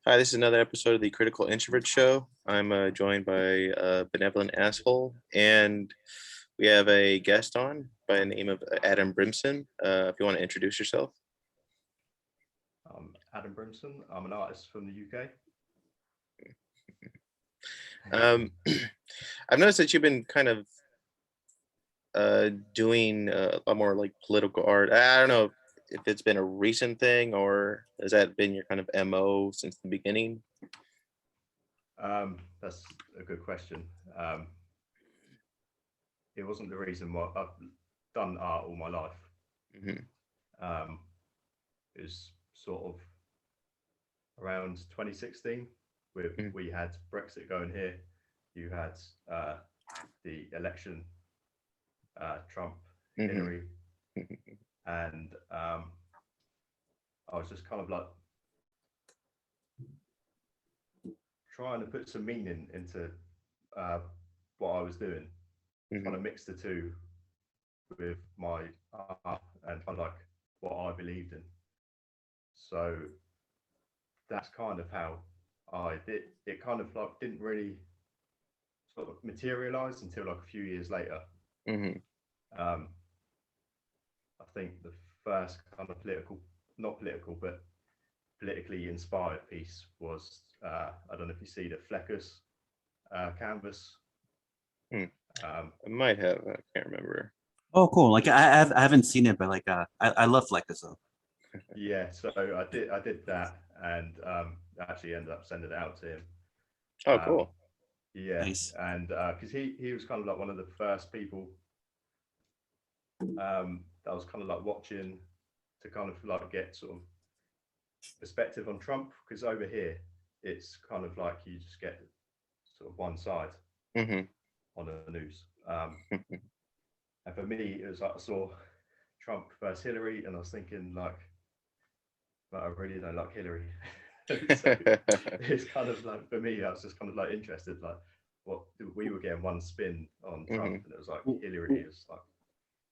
Hi, this is another episode of the Critical Introvert Show. I'm joined by Benevolent Asshole, and we have a guest on by the name of Adam Brimson. If you want to introduce yourself. I'm Adam Brimson. I'm an artist from the UK. I've noticed that you've been kind of doing a lot more like political art. I don't know if it's been a recent thing or has that been your kind of MO since the beginning? That's a good question. It wasn't the reason why I've done art all my life. Mm-hmm. It was sort of around 2016. We had Brexit going here. You had the election, Trump, Hillary, and I was just kind of like trying to put some meaning into what I was doing, trying to mix the two with my art and kind of like what I believed in. So that's kind of how I did. It kind of like didn't really sort of materialize until like a few years later. I think the first kind of not political, but politically inspired piece was I don't know if you see the Fleckers canvas. I might have. I can't remember. Oh, cool! Like I haven't seen it, but like I love Fleckers though. Yeah, so I did that, and actually ended up sending it out to him. Oh, cool. Yeah, Nice. And because he was kind of like one of the first people that I was kind of like watching to kind of like get sort of perspective on Trump, because over here it's kind of like you just get sort of one side on the news. And for me, it was like I saw Trump versus Hillary, and I was thinking like, but I really don't like Hillary. So it's kind of like, for me, I was just kind of like interested, like what we were getting one spin on Trump, and it was like Hillary is like.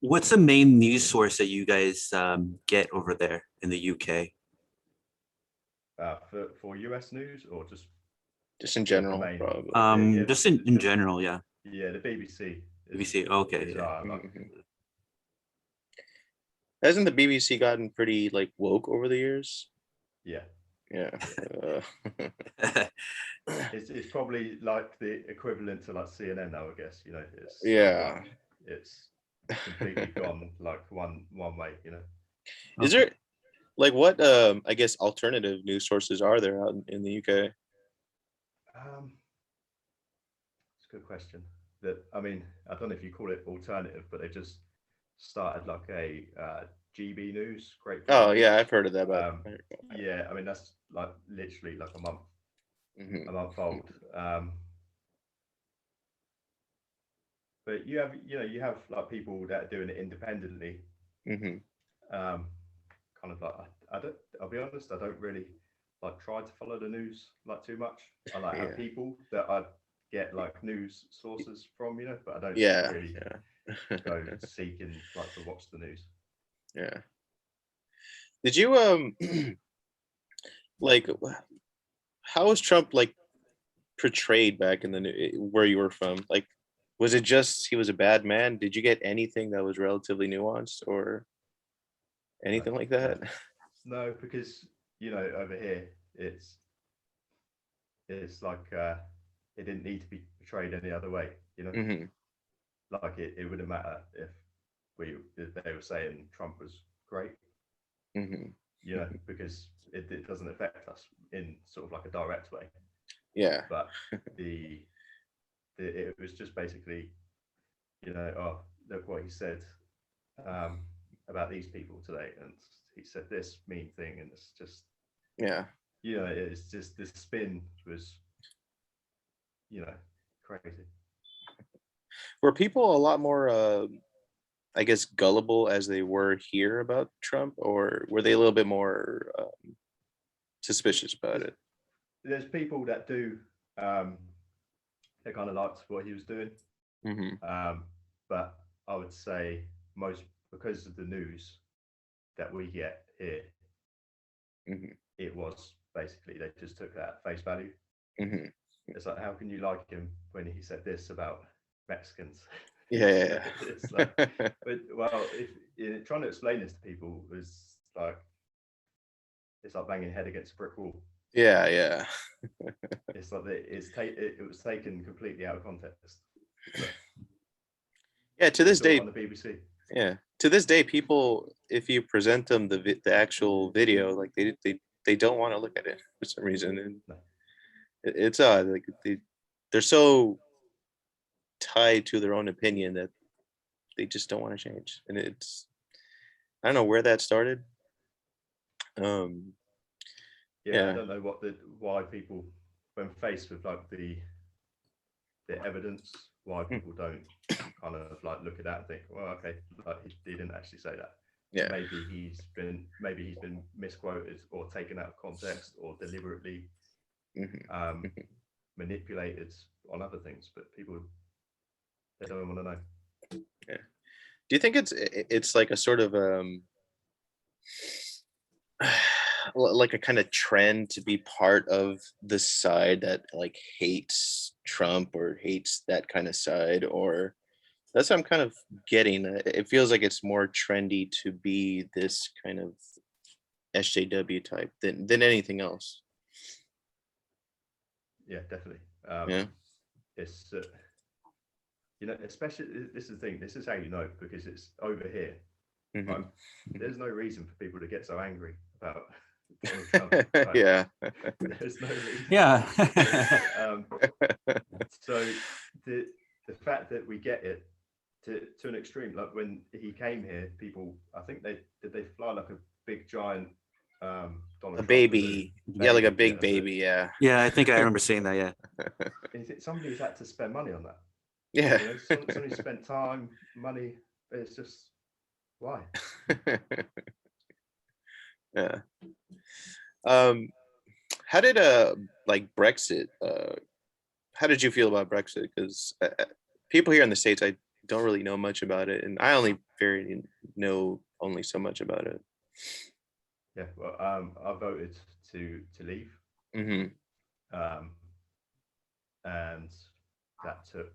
What's the main news source that you guys get over there in the UK? For US news or just in general, probably. Yeah, just in general, yeah. Yeah, the BBC. BBC, okay. Yeah. Hasn't the BBC gotten pretty like woke over the years? Yeah. Yeah. It's probably like the equivalent to like CNN now, I guess. You know, it's yeah. It's completely gone like one way. You know. Is there like what I guess alternative news sources are there out in the UK? It's a good question. I mean, I don't know if you call it alternative, but they just started like a GB News. Great. Oh yeah, I've heard of that. Yeah, I mean that's like literally like a month old. But you have like people that are doing it independently. Kind of like I'll be honest, I don't really like try to follow the news like too much. I like have people that I get like news sources from, you know, but I don't really go seeking like to watch the news. Yeah. Did you like how was Trump like portrayed back in the where you were from? Like, was it just he was a bad man? Did you get anything that was relatively nuanced or anything like that? No, because you know over here it's like it didn't need to be portrayed any other way. You know, like it wouldn't matter if they were saying Trump was great. You know, because it doesn't affect us in sort of like a direct way. Yeah. But it was just basically, you know, oh, look what he said about these people today, and he said this mean thing, and it's just, you know, it's just the spin was, you know, crazy. Were people a lot more I guess gullible as they were here about Trump, or were they a little bit more suspicious about it? There's people that do they kind of liked what he was doing, but I would say most, because of the news that we get here, it was basically they just took that at face value. Mhm. It's like, how can you like him when he said this about Mexicans? Yeah. It's like, but well, if trying to explain this to people was like, it's like banging your head against a brick wall. Yeah. It's like it was taken completely out of context. So, Yeah, to this day, on the BBC. yeah, to this day, people, if you present them the actual video, like they don't want to look at it for some reason, and No. it's odd. Like they're so tied to their own opinion that they just don't want to change, and it's, I don't know where that started. Yeah, I don't know why people, when faced with like the evidence, why people don't kind of like look at that and think, well, okay, like he didn't actually say that. Yeah. Maybe he's been misquoted or taken out of context or deliberately manipulated on other things, but people, they don't want to know. Yeah. Do you think it's like a sort of like a kind of trend to be part of the side that like hates Trump or hates that kind of side? Or that's what I'm kind of getting. It feels like it's more trendy to be this kind of SJW type than anything else. Yeah, definitely. Yeah. It's especially, this is the thing, this is how you know, because it's over here. Mhm. Right? There's no reason for people to get so angry about Donald Trump. Right? Yeah. There's no reason. Yeah. So the fact that we get it to an extreme, like when he came here, people, I think they fly like a big giant Donald Trump Baby. Yeah, like a big yeah, baby. Yeah. Yeah, I think I remember saying that. Yeah. Somebody's had to spend money on that. Yeah. Somebody spent time, money. It's just, why? Yeah. How did like Brexit? How did you feel about Brexit? Because people here in the States, I don't really know much about it, and I only know only so much about it. Yeah, well, I voted to leave, Mm-hmm. and that took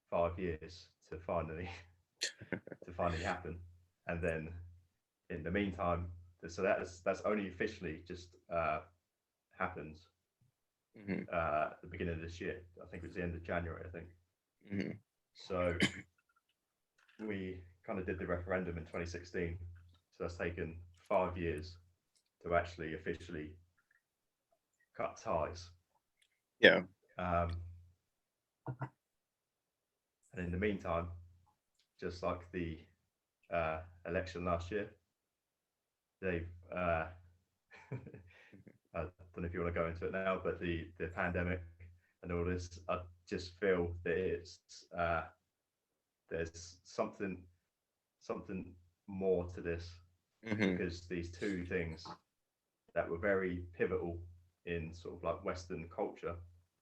5 years to finally happen. And then in the meantime, so that's only officially just happened at the beginning of this year. I think it was the end of January, I think. Mm-hmm. So we kind of did the referendum in 2016. So that's taken 5 years to actually officially cut ties. Yeah. And in the meantime, just like the election last year, they've I don't know if you want to go into it now, but the pandemic and all this, I just feel that it's there's something more to this, because these two things that were very pivotal in sort of like Western culture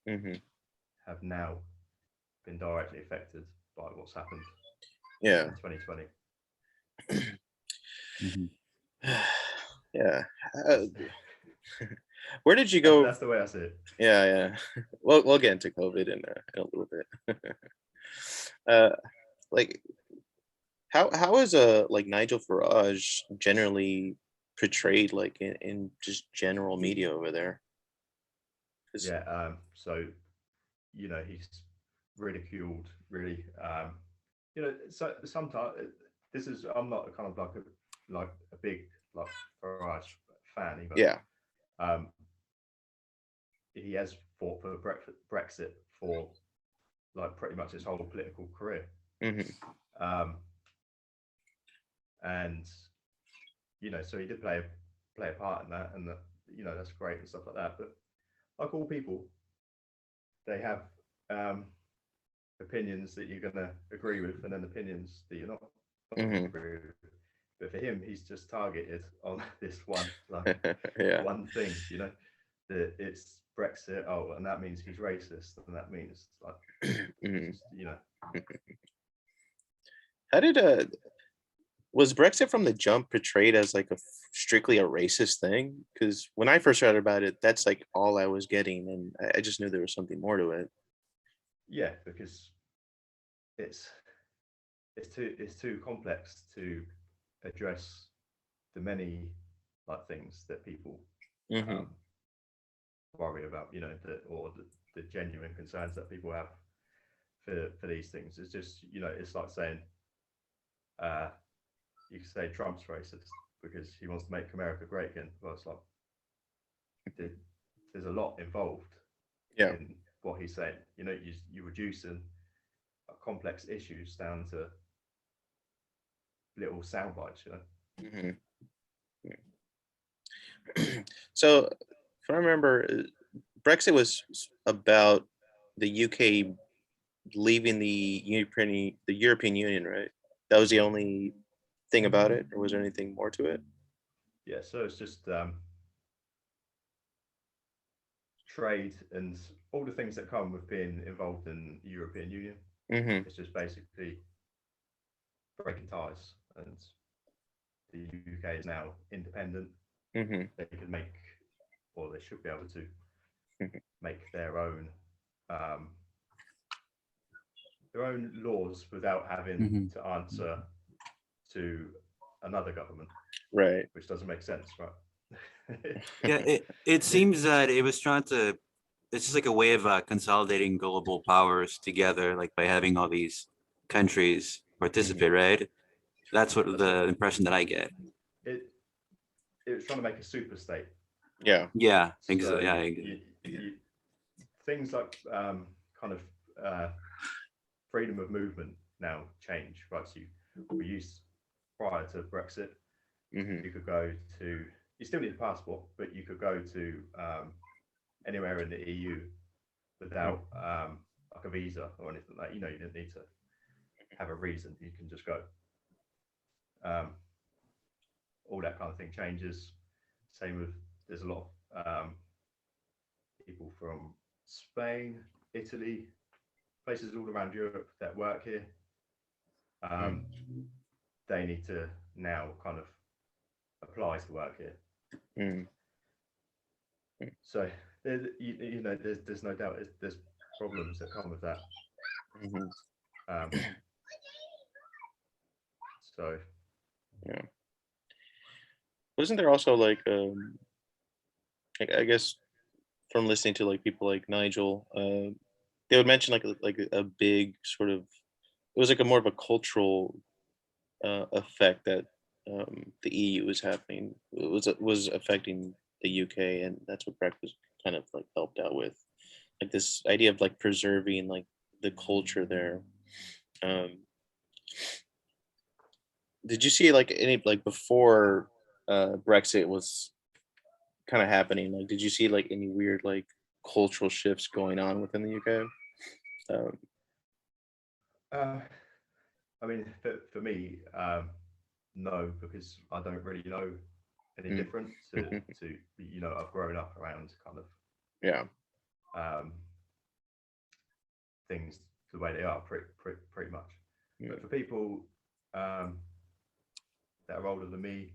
have now been directly affected by what's happened in 2020. Yeah. Where did you go? That's the way I see it. Yeah. We'll get into COVID in a little bit. Like, how is like Nigel Farage generally portrayed, like in just general media over there? Yeah. So he's ridiculed, really. So sometimes this is, I'm not kind of like a big like Farage fan either. Yeah. He has fought for Brexit for like pretty much his whole political career. And so he did play a part in that, and that's great and stuff like that. But like all people, they have opinions that you're going to agree with, and then opinions that you're not going to agree with. But for him, he's just targeted on this one one thing, that it's Brexit. Oh, and that means he's racist, and that means like How did Was Brexit from the jump portrayed as like a strictly a racist thing? Because when I first read about it, that's like all I was getting, and I just knew there was something more to it. Yeah, because it's too complex to address the many like things that people Mm-hmm. worry about, you know, the genuine concerns that people have for these things. It's just, you know, it's like saying you can say Trump's racist because he wants to make America great again. Well, it's like there's a lot involved in what he's saying. You know, you reducing complex issues down to little sound bites, you know. Mm-hmm. So, if I remember, Brexit was about the UK leaving the European Union, right? That was the only thing about it, or was there anything more to it? Yeah, so it's just trade and all the things that come with being involved in the European Union. Mm-hmm. It's just basically breaking ties, and the UK is now independent. Mm-hmm. They can make, or they should be able to Mhm. make their own laws without having Mhm. to answer to another government, Right. which doesn't make sense, right? Yeah, it seems that it was trying to. It's just like a way of consolidating global powers together, like by having all these countries participate, right? That's what the impression that I get. It was trying to make a super state. Yeah. Yeah, So exactly. Yeah, things like kind of freedom of movement now change, right? So we used prior to Brexit, Mm-hmm. you could go to, you still need a passport, but you could go to anywhere in the EU without like a visa or anything like that. You know, you didn't need to have a reason, you can just go. All that kind of thing changes. Same with, there's a lot of people from Spain, Italy, places all around Europe that work here. They need to now kind of apply to work here. Mm. So you know, there's no doubt there's problems that come with that. Mm-hmm. So Yeah. Wasn't there also like I guess from listening to like people like Nigel, they would mention like a big sort of, it was like a more of a cultural effect that the EU was happening, was affecting the UK, and that's what Breck was kind of like helped out with, like this idea of like preserving like the culture there. Um, did you see like any like before Brexit was kind of happening? Like, did you see like any weird like cultural shifts going on within the UK? I mean, for me, no, because I don't really know any different to you know, I've grown up around kind of Yeah. things the way they are pretty much. Yeah. But for people that are older than me,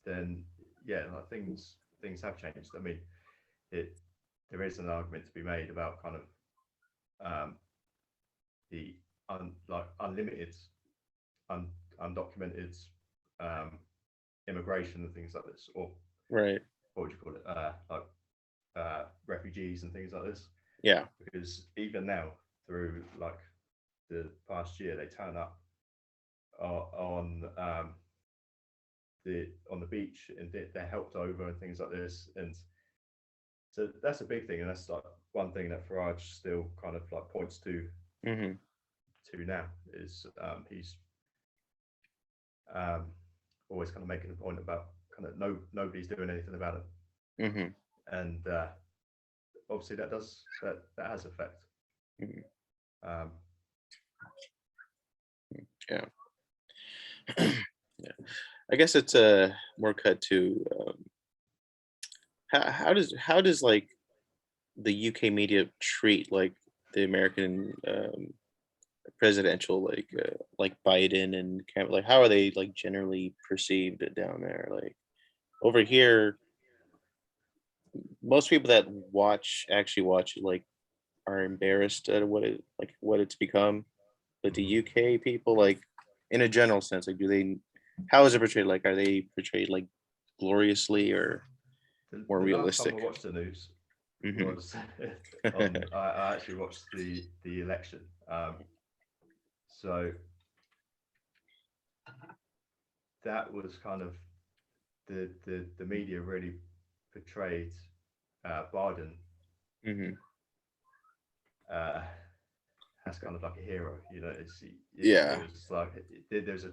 then yeah, like things have changed. I mean, there is an argument to be made about kind of the like unlimited, undocumented immigration and things like this, or Right. what would you call it? Like refugees and things like this. Yeah. Because even now, through like the past year, they turn up on the beach and they're helped over and things like this, and so that's a big thing, and that's like one thing that Farage still kind of like points to Mm-hmm. now is he's always kind of making a point about kind of nobody's doing anything about it, Mm-hmm. and obviously that has effect. Mm-hmm. Yeah. Yeah. I guess it's a more cut to how does like the UK media treat like the American presidential, like Biden and like how are they like generally perceived down there? Like over here, most people that actually watch it, like are embarrassed at what it's become. But the UK people, like in a general sense, like how is it portrayed? Like are they portrayed like gloriously or more The last time realistic? I watched the news was I actually watched the election. So that was kind of the media really portrayed Biden as kind of like a hero. You know, Yeah. it was like there's a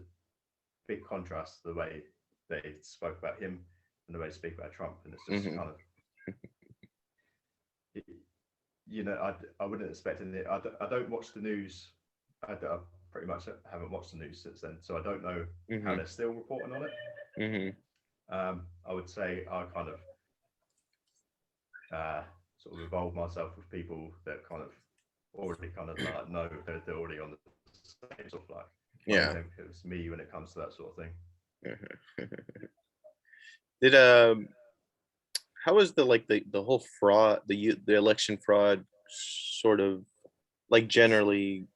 big contrast to the way they spoke about him and the way they speak about Trump, and it's just kind of you know, I wouldn't expect it. I don't watch the news. I pretty much haven't watched the news since then, so I don't know how they're still reporting on it. I would say I kind of sort of involve myself with people that kind of already kind of like know they're already on the same sort of like it's me when it comes to that sort of thing. Did how was the whole fraud, the election fraud sort of like generally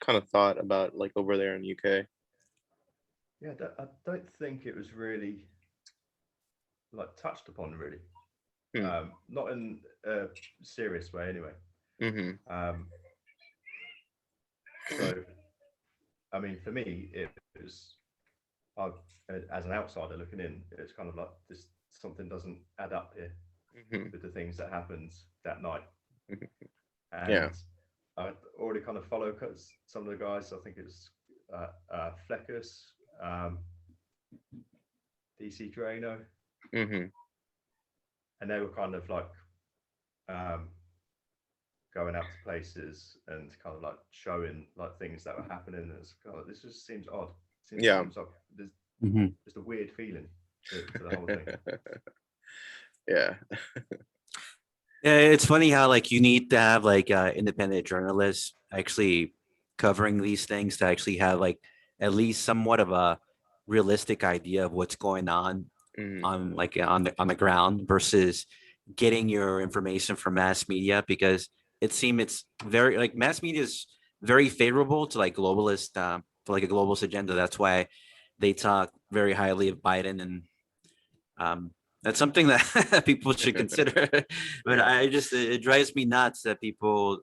kind of thought about like over there in the UK? Yeah, I don't think it was really like touched upon really. Not in a serious way anyway. So I mean, for me, it was as an outsider looking in, it's kind of like this something doesn't add up here with the things that happened that night. And I already kind of follow some of the guys. I think it's Fleckus, DC Drano, and they were kind of like going out to places and kind of like showing like things that were happening. And it's kind of, this just seems odd. Seems like there's just a weird feeling to the whole thing. Yeah. Yeah, it's funny how like you need to have like independent journalists actually covering these things to actually have like at least somewhat of a realistic idea of what's going on like on the ground versus getting your information from mass media, because it's very like mass media is very favorable to like globalist for like a globalist agenda. That's why they talk very highly of Biden, and that's something that people should consider. But it drives me nuts that people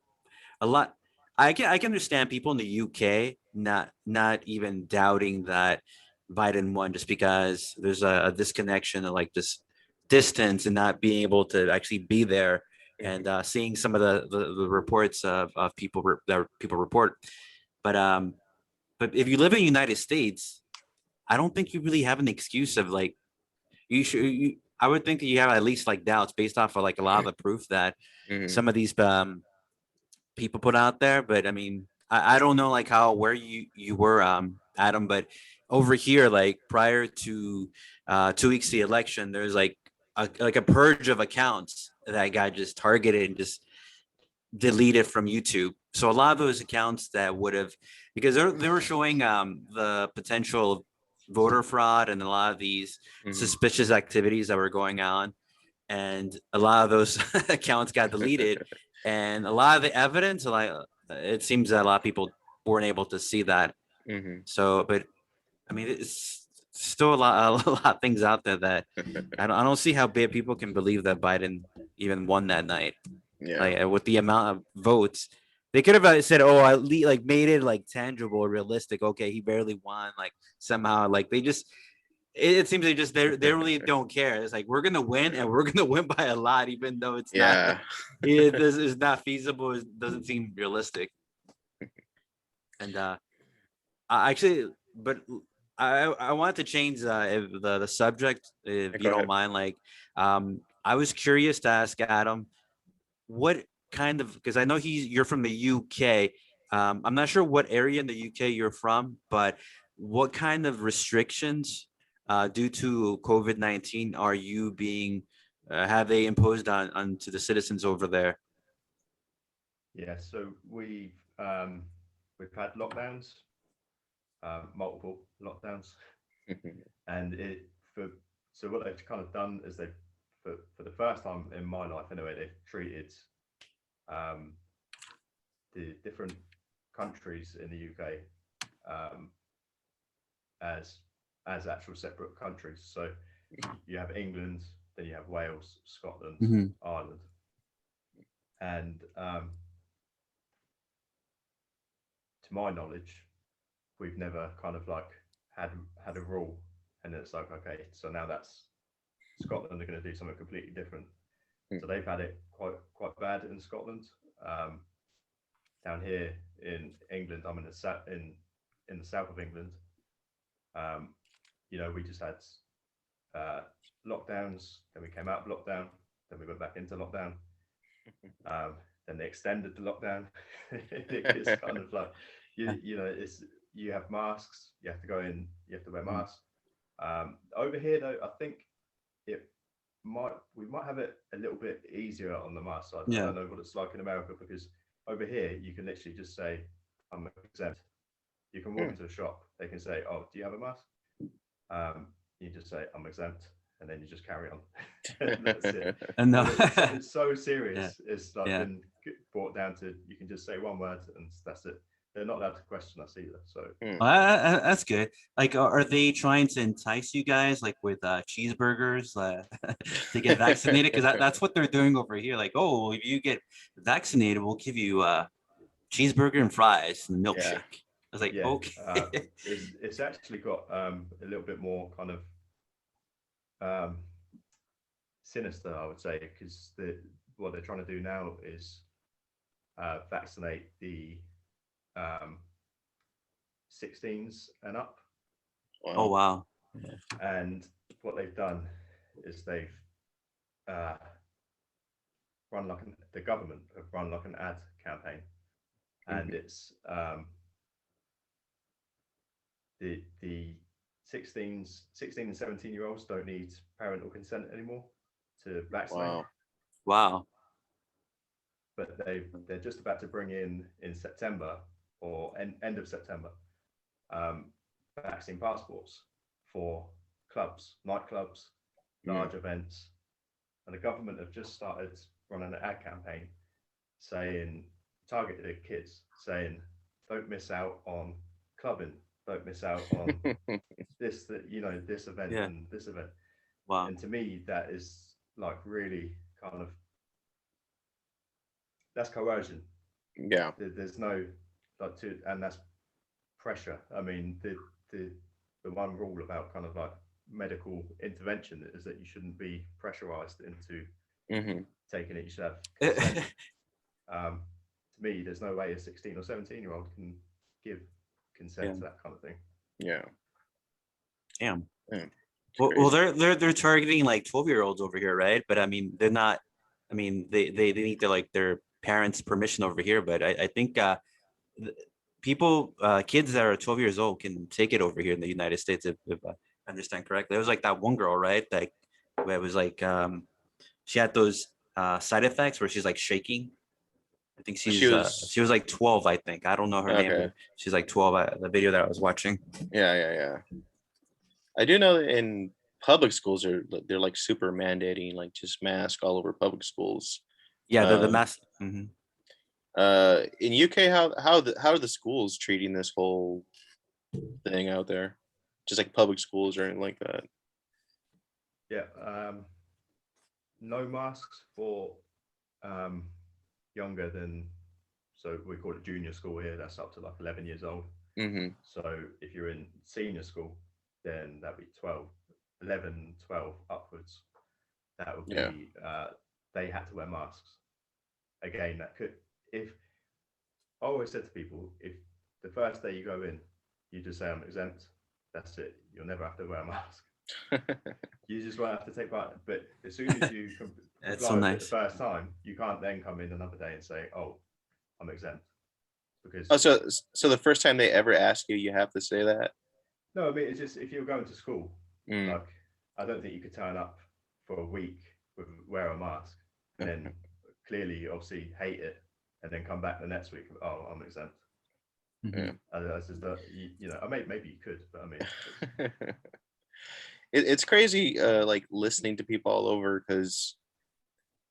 a lot. I can understand people in the UK not even doubting that Biden won, just because there's a disconnection of like this distance and not being able to actually be there and seeing some of the reports of people that people report. But if you live in the United States, I don't think you really have an excuse of like I would think that you have at least like doubts based off of like a lot of the proof that some of these people put out there. But I mean, I don't know like where you were, Adam, but over here, like prior to 2 weeks to the election, there's like a purge of accounts that got just targeted and just deleted from YouTube. So a lot of those accounts that would have, because they were showing the potential of voter fraud and a lot of these suspicious activities that were going on, and a lot of those accounts got deleted, and a lot of the evidence, like it seems that a lot of people weren't able to see that. So, but I mean, it's still a lot of things out there that I don't see how big people can believe that Biden even won that night. Like with the amount of votes, they could have said, "Oh, I like made it like tangible, realistic." Okay, he barely won. Like somehow, like they just. It seems they really don't care. It's like we're gonna win and we're gonna win by a lot, even though it's not. This is not feasible. It doesn't seem realistic. And I wanted to change the subject if you don't mind. Like, I was curious to ask Adam, what kind of, because I know you're from the UK. I'm not sure what area in the UK you're from, but what kind of restrictions due to COVID-19 are you being have they imposed onto the citizens over there? Yeah, so we've we've had lockdowns, multiple lockdowns, and so what they've kind of done is they've for the first time in my life anyway, they've treated the different countries in the UK as actual separate countries. So you have England, then you have Wales, Scotland, Ireland, and to my knowledge, we've never kind of like had a rule, and it's like, okay, so now that's Scotland are going to do something completely different. So they've had it quite bad in Scotland. Down here in England, I'm in the south of England. You know, we just had lockdowns, then we came out of lockdown, then we went back into lockdown. Then they extended the lockdown. It's kind of like you know, you have masks, you have to go in, you have to wear masks. Over here though, I think we might have it a little bit easier on the mask side. I don't know what it's like in America, because over here you can literally just say, I'm exempt. You can walk into a shop, they can say, oh, do you have a mask? You just say, I'm exempt, and then you just carry on. That's it. And no. It's so serious. It's like been brought down to, you can just say one word and that's it. They're not allowed to question us either. So that's good. Like, are they trying to entice you guys, like with cheeseburgers to get vaccinated? Because that's what they're doing over here. Like, oh, if you get vaccinated, we'll give you cheeseburger and fries and a milkshake. I was like, okay. It's actually got a little bit more kind of sinister, I would say, because what they're trying to do now is vaccinate the 16s and up. Wow. Oh wow. And what they've done is they've the government have run like an ad campaign, and it's the 16 and 17-year-olds don't need parental consent anymore to vaccinate. Wow. But they're just about to bring in September or end of September vaccine passports for clubs, nightclubs, large events, and the government have just started running an ad campaign saying, targeted at kids, saying, don't miss out on clubbing, don't miss out on this event and this event. Wow. And to me, that is like really kind of, that's coercion. Yeah. There's no and that's pressure. I mean, the one rule about kind of like medical intervention is that you shouldn't be pressurized into taking it. You should have consent. To me, there's no way a 16 or 17-year-old can give consent to that kind of thing. Yeah. Damn. Well, they're targeting like 12-year-olds over here, right? But I mean, they're not. I mean, they need their parents' permission over here. But I think kids that are 12 years old can take it over here in the United States, if I understand correctly. It was like that one girl, right? Like, where it was like she had those side effects where she's like shaking. I think she was like 12, I think. I don't know her name, but she's like 12. The video that I was watching. Yeah. I do know that in public schools they're like super mandating like just mask all over public schools. Yeah, the mask. In UK, how are the schools treating this whole thing out there? Just like public schools or anything like that? Yeah, no masks for younger than, so we call it junior school here. That's up to like 11 years old. So if you're in senior school, then that'd be 11, 12 upwards. That would be they had to wear masks. Again, that could, if I always said to people, if the first day you go in, you just say I'm exempt, that's it. You'll never have to wear a mask. You just won't have to take part. But as soon as you that's so nice. The first time, you can't then come in another day and say, "Oh, I'm exempt." Because so the first time they ever ask you, you have to say that? No, I mean, it's just if you're going to school, like I don't think you could turn up for a week with wear a mask and then clearly obviously hate it and then come back the next week. Oh, I'm exempt. Yeah. As is that you know, maybe you could, but I mean, It's crazy, like listening to people all over, because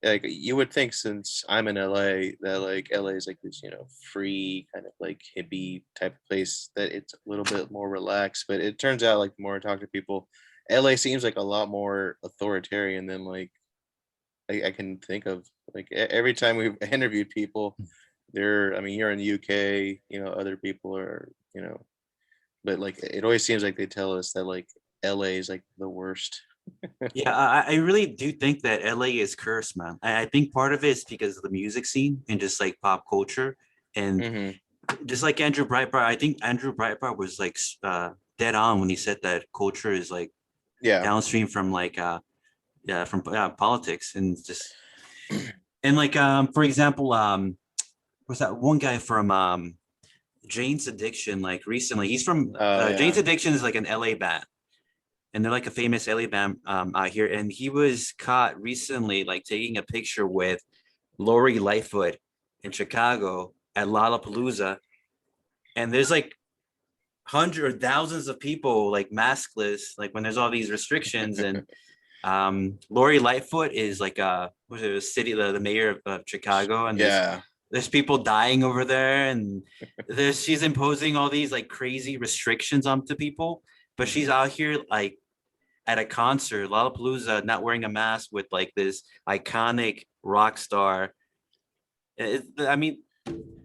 like you would think, since I'm in LA, that like LA is like this, free kind of like hippie type of place, that it's a little bit more relaxed. But it turns out, like, the more I talk to people, LA seems like a lot more authoritarian than like I can think of. Like every time we've interviewed people, I mean, you're in the UK, other people are, but like it always seems like they tell us that like LA is like the worst. Yeah, I really do think that LA is cursed, man. I think part of it is because of the music scene and just like pop culture. And Hmm. just like Andrew Breitbart, I think Andrew Breitbart was like dead on when he said that culture is like Yeah. downstream from like yeah, from politics. And just and like for example, was that one guy from Jane's Addiction, like recently? He's from Oh Jane's yeah. Addiction is like an LA band, and they're like a famous LA band out here. And he was caught recently, like taking a picture with Lori Lightfoot in Chicago at Lollapalooza, and there's like hundreds or thousands of people like maskless, like when there's all these restrictions. And Lori Lightfoot is like was it a city, the mayor of Chicago, and Yeah. there's people dying over there, and she's imposing all these like crazy restrictions onto people, but she's out here like at a concert, Lollapalooza, not wearing a mask with like this iconic rock star.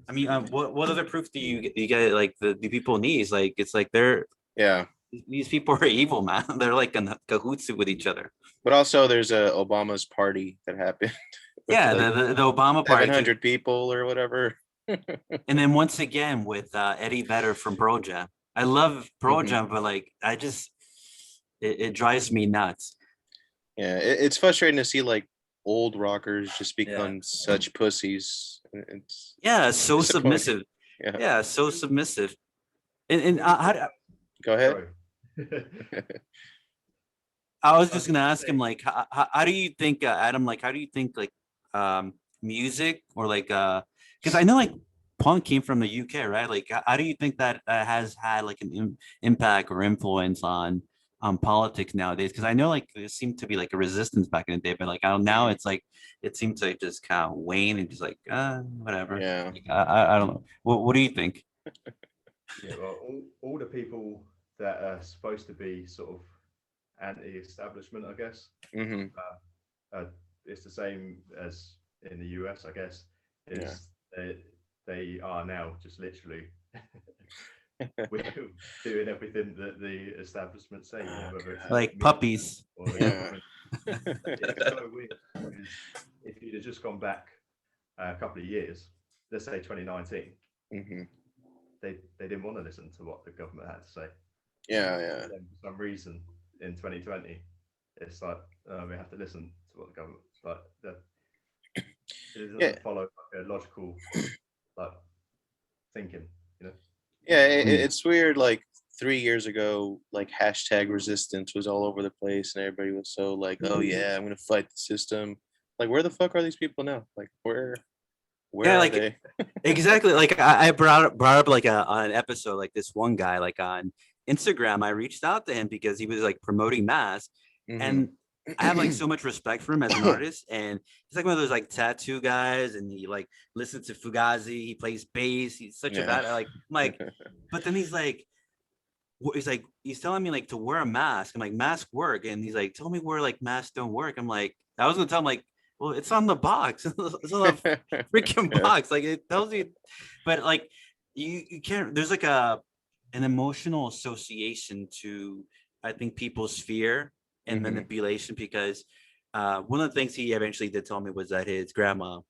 What other proof do you get like the people need? It's like Yeah. these people are evil, man. They're like in cahoots with each other. But also there's a Obama's party that happened with Yeah, like the Obama party, 700 people or whatever. and then once again with Eddie Vedder from Pearl Jam. I love Pearl Mhm. Jam, but like it drives me nuts. Yeah, it's frustrating to see like old rockers just Yeah, become such pussies. It's yeah, so disappointing. submissive. Yeah. Yeah, so submissive. And Go ahead. sorry. I was I was just gonna gonna ask him say, like, how do you think, Adam? Like, how do you think like music or like because I know like punk came from the UK, right? Like, how do you think that has had like an impact or influence on politics nowadays? Because I know like there seemed to be like a resistance back in the day, but like I don't now Mhm. it's like it seems to just kind of wane and just like whatever. Yeah. Like, I don't know. What do you think? yeah, well, all the people that are supposed to be sort of anti-establishment, I guess, Hmm. it's the same as in the US, I guess, Yeah. is they are now just literally we're doing everything that the establishment say, you know, Oh whether it's the Like media puppies. or the God. government. It's so weird because if you'd have just gone back a couple of years, let's say 2019, Hmm. they didn't want to listen to what the government had to say. Yeah. Yeah. And then for some reason in 2020, it's like we have to listen to what the government like. It Yeah. doesn't follow like a logical like thinking, you know. Yeah. Mm. It's weird. Like 3 years ago, like hashtag resistance was all over the place, and everybody was so like, "Oh yeah, I'm gonna fight the system." Like, where the fuck are these people now? Like, where Yeah, are like they? exactly. Like I brought up like on an episode like this one guy like on Instagram. I reached out to him because he was like promoting mass, Hmm. and I have like so much respect for him as an artist. And he's like one of those like tattoo guys, and he like listens to Fugazi. He plays bass. He's such a Yeah. bad I'm like, but then he's telling me like to wear a mask. I'm like, mask work, and he's like, tell me where like masks don't work. I'm like, I was gonna tell him like, well, it's on the box. It's on the freaking Yeah. box. Like it tells you, but like you can't. There's like an emotional association to I think people's fear and Hmm. manipulation because one of the things he eventually did tell me was that his grandma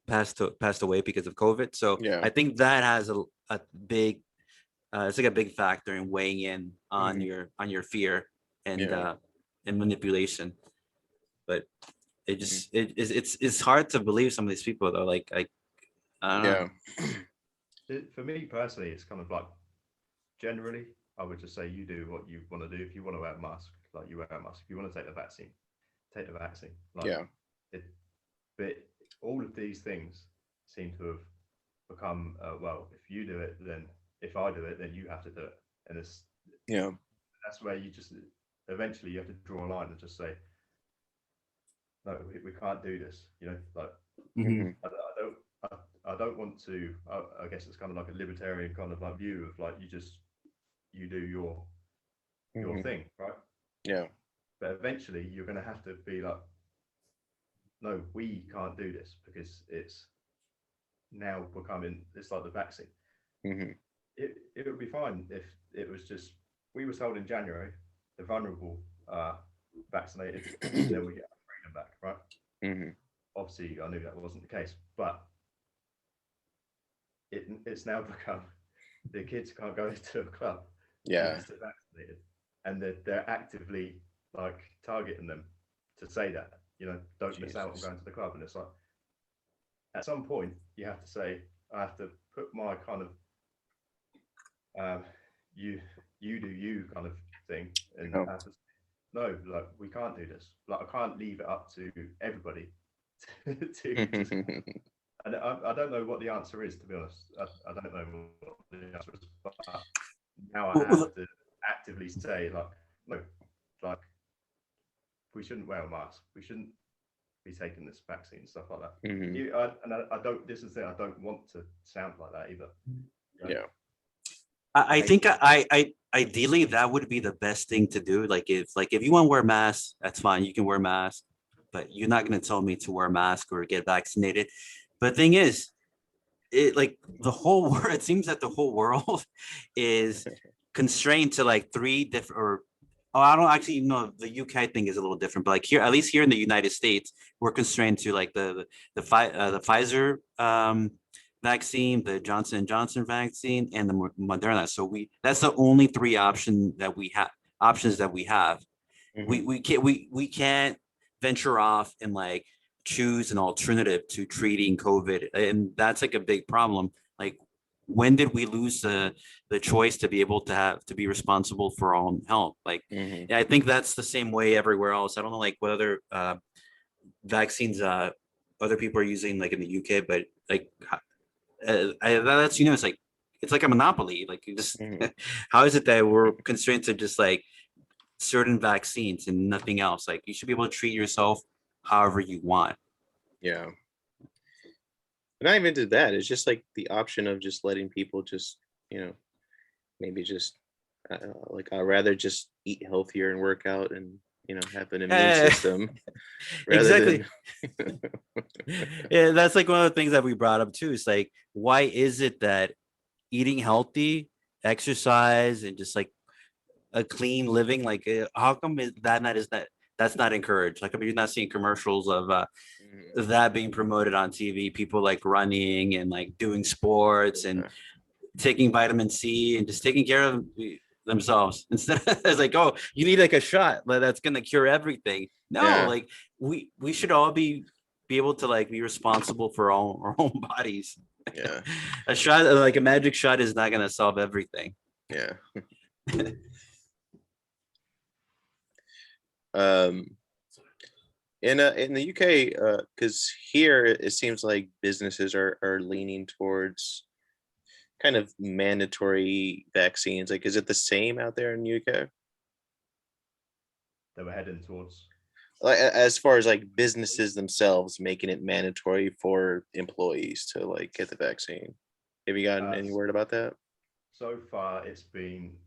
passed away because of COVID. So Yeah. I think that has a big it's like a big factor in weighing in Hmm. on your fear Yeah. and manipulation. But Hmm. it's hard to believe some of these people though. Like I don't know. Yeah. For me personally, it's kind of like generally, I would just say you do what you want to do. If you want to wear a mask, like you wear a mask. If you want to take the vaccine, take the vaccine. Like Yeah. it, but all of these things seem to have become well, if you do it, then if I do it, then you have to do it, and it's that's where you just eventually you have to draw a line and just say, no, we can't do this. You know, like I don't want to. I guess it's kind of like a libertarian kind of like view of like you do your thing, right? Yeah. But eventually you're going to have to be like, no, we can't do this because it's now becoming, it's like the vaccine. It would be fine if it was just, we were told in January, the vulnerable are vaccinated, and then we get our freedom back, right? Obviously, I knew that wasn't the case, but it's now become the kids can't go into a club unless they're vaccinated, and they're actively like targeting them to say that, you know, don't miss out on going to the club. And it's like, at some point you have to say, I have to put my kind of you do you kind of thing, and have to say, no, like we can't do this. Like I can't leave it up to everybody to and I don't know what the answer is, to be honest. I don't know what the answer is, but now I have to actively say, like, no, like, we shouldn't wear a mask. We shouldn't be taking this vaccine, stuff like that. I don't, this is the thing, I don't want to sound like that either. You know? I think I ideally that would be the best thing to do. Like if you want to wear a mask, that's fine. You can wear a mask, but you're not going to tell me to wear a mask or get vaccinated. But the thing is, it like the whole world, it seems that the whole world is constrained to like 3 different, or I don't actually know, the UK thing is a little different, but like here, at least here in the United States, we're constrained to like the Pfizer vaccine, the Johnson & Johnson vaccine, and the Moderna. So that's the only 3 options that we have. We can't venture off and like choose an alternative to treating COVID, and that's like a big problem. Like, when did we lose the choice to be able to be responsible for our own health? Like, I think that's the same way everywhere else. I don't know like what other vaccines other people are using like in the UK, but like that's, you know, it's like a monopoly. Like, you just how is it that we're constrained to just like certain vaccines and nothing else? Like, you should be able to treat yourself however you want. Yeah. But not even to that. It's just like the option of just letting people just, you know, maybe just like I'd rather just eat healthier and work out and, you know, have an immune system. Exactly. Yeah, that's like one of the things that we brought up too. It's like, why is it that eating healthy, exercise, and just like a clean living, like how come that's not encouraged? Like, you're not seeing commercials of that being promoted on TV, people like running and like doing sports and taking vitamin C and just taking care of themselves, instead of it's like, oh, you need like a shot that's gonna cure everything. No, like we should all be able to like be responsible for our own bodies. A shot, like a magic shot, is not gonna solve everything. In the UK, because here it seems like businesses are leaning towards kind of mandatory vaccines. Like, is it the same out there in the UK? That we're heading towards, like, as far as like businesses themselves making it mandatory for employees to like get the vaccine. Have you gotten any word about that? So far, it's been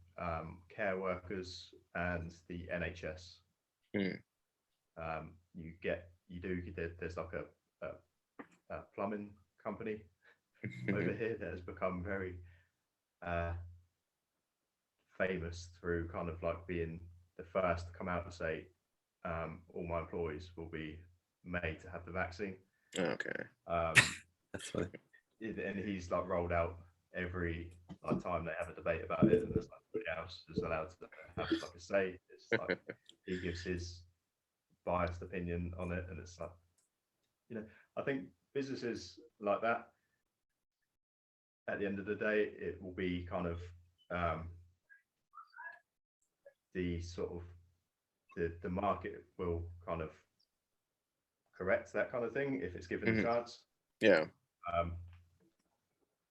care workers and the NHS. There's like a plumbing company over here that has become very famous through kind of like being the first to come out and say, all my employees will be made to have the vaccine. That's funny. And he's like rolled out every time they have a debate about it, and there's like nobody else is allowed to have like a say. It's like he gives his biased opinion on it, and it's like, you know, I think businesses like that, at the end of the day, it will be kind of the sort of the market will kind of correct that kind of thing if it's given a chance.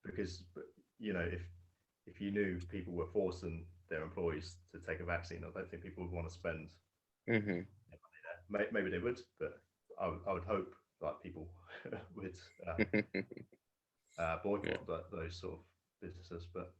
because you know, if you knew people were forcing their employees to take a vaccine, I don't think people would want to spend. Maybe they would, but I would hope like people would boycott those sort of businesses. But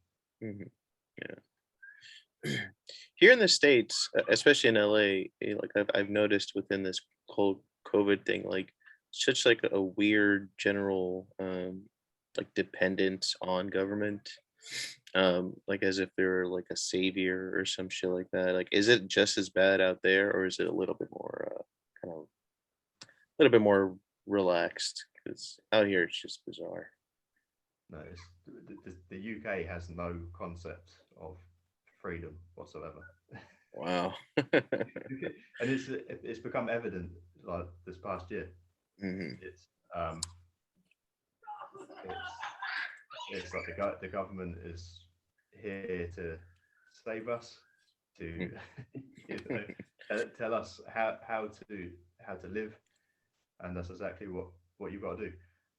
here in the States, especially in LA, like I've noticed within this whole COVID thing, like such like a weird general like dependence on government, like as if they're like a savior or some shit like that. Like, is it just as bad out there, or is it a little bit more kind of a little bit more relaxed? Because out here it's just bizarre. no, the UK has no concept of freedom whatsoever. Wow. And it's become evident like this past year. It's like the government is here to save us, to you know, tell us how to live, and that's exactly what you've got to do.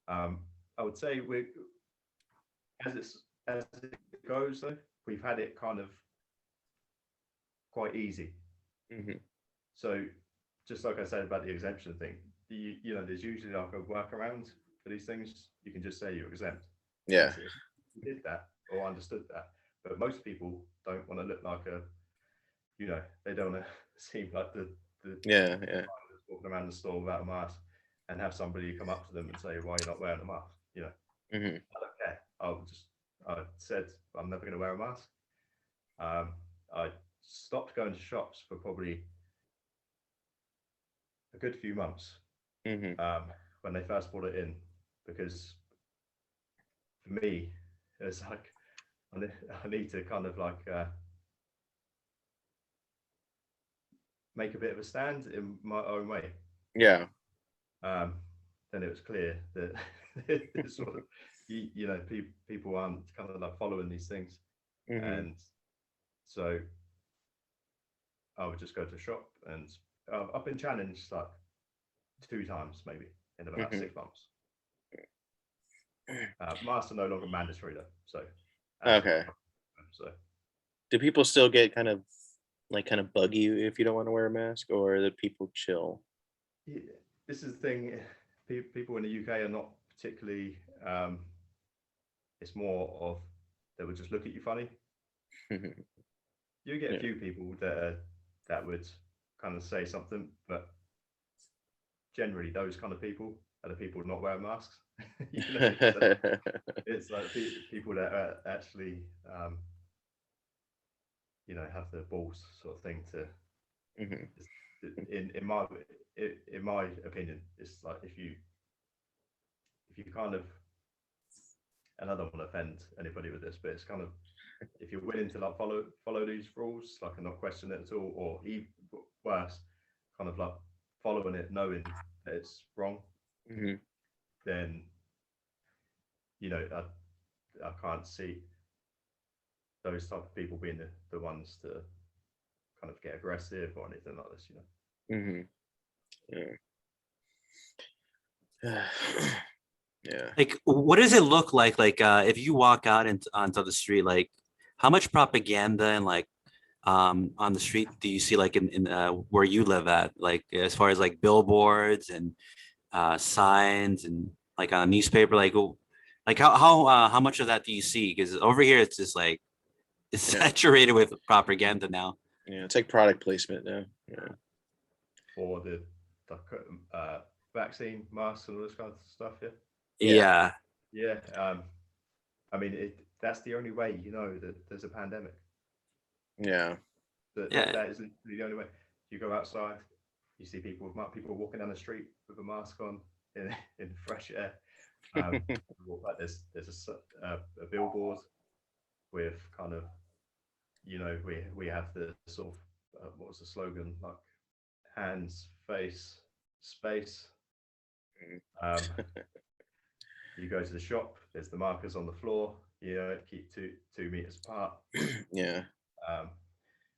I would say as it goes though, we've had it kind of quite easy. So just like I said about the exemption thing, you know, there's usually like a workaround for these things. You can just say you're exempt. Yeah. If you did that or understood that, but most people don't want to look like a, you know, they don't want to seem like the walking around the store without a mask and have somebody come up to them and say, why are you not wearing a mask? You know, I don't care. I said I'm never going to wear a mask. I stopped going to shops for probably a good few months when they first brought it in, because for me it's like I need to kind of like make a bit of a stand in my own way. Then it was clear that sort of, you know, people aren't kind of like following these things, and so I would just go to a shop, and I've been challenged like 2 times maybe in about 6 months. Masks are no longer mandatory though, so okay. So Do people still get kind of bug you if you don't want to wear a mask, or the people chill? yeah, this is the thing. People in the UK are not particularly. It's more of they would just look at you funny. You get a few people that would kind of say something, but generally those kind of people are the people not wearing masks. You know, it's like people that are actually, you know, have the balls sort of thing to. In my opinion, it's like if you kind of, and I don't want to offend anybody with this, but it's kind of, if you're willing to like follow these rules, like, and not question it at all, or even worse, kind of like following it knowing that it's wrong, then, you know, I can't see those type of people being the ones to kind of get aggressive or anything like this, you know. Yeah. Like, what does it look like? Like, if you walk out onto the street, like, how much propaganda and like on the street do you see, like in where you live at, like as far as like billboards and signs and like on a newspaper, like how much of that do you see? Because over here it's just like it's saturated with propaganda now. Yeah, it's like product placement now. For the vaccine, masks, and all this kind of stuff. Yeah. I mean, that's the only way you know that there's a pandemic. Yeah. That is the only way. You go outside, you see people walking down the street with a mask on in fresh air. There's a billboard with kind of, you know, we have the sort of what was the slogan, like hands, face, space. You go to the shop, there's the markers on the floor, you know, keep two meters apart.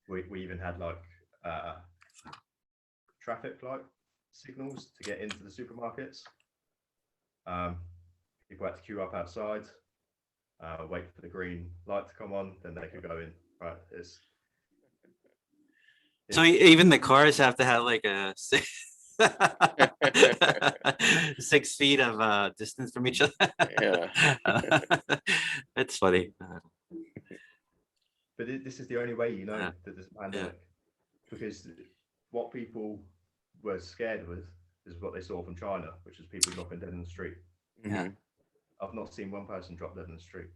We even had like traffic light signals to get into the supermarkets. People had to queue up outside. wait for the green light to come on, then they could go in. Right? So even the cars have to have like a 6 feet of distance from each other. Yeah. It's funny. But this is the only way you know that there's a pandemic, because what people were scared with is what they saw from China, which is people dropping dead in the street. Yeah. I've not seen one person drop dead in the street.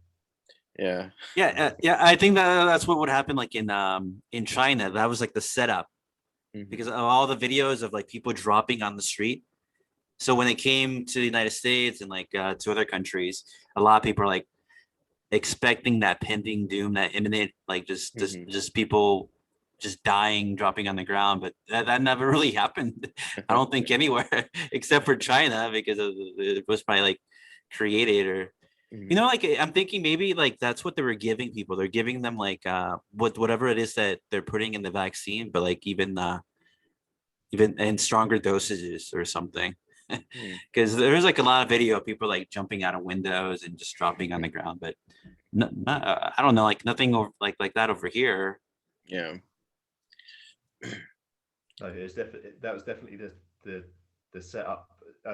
Yeah. Yeah. I think that's what would happen like in China. That was like the setup because of all the videos of like people dropping on the street. So when it came to the United States and like to other countries, a lot of people are like expecting that pending doom, that imminent, like just people just dying, dropping on the ground. But that never really happened. I don't think anywhere except for China, because it was probably like created or like I'm thinking maybe like that's what they were giving people. They're giving them like whatever it is that they're putting in the vaccine, but like even in stronger dosages or something. Because there's like a lot of video of people like jumping out of windows and just dropping on the ground, but I don't know, like nothing like that over here. Yeah. No, that was definitely the setup.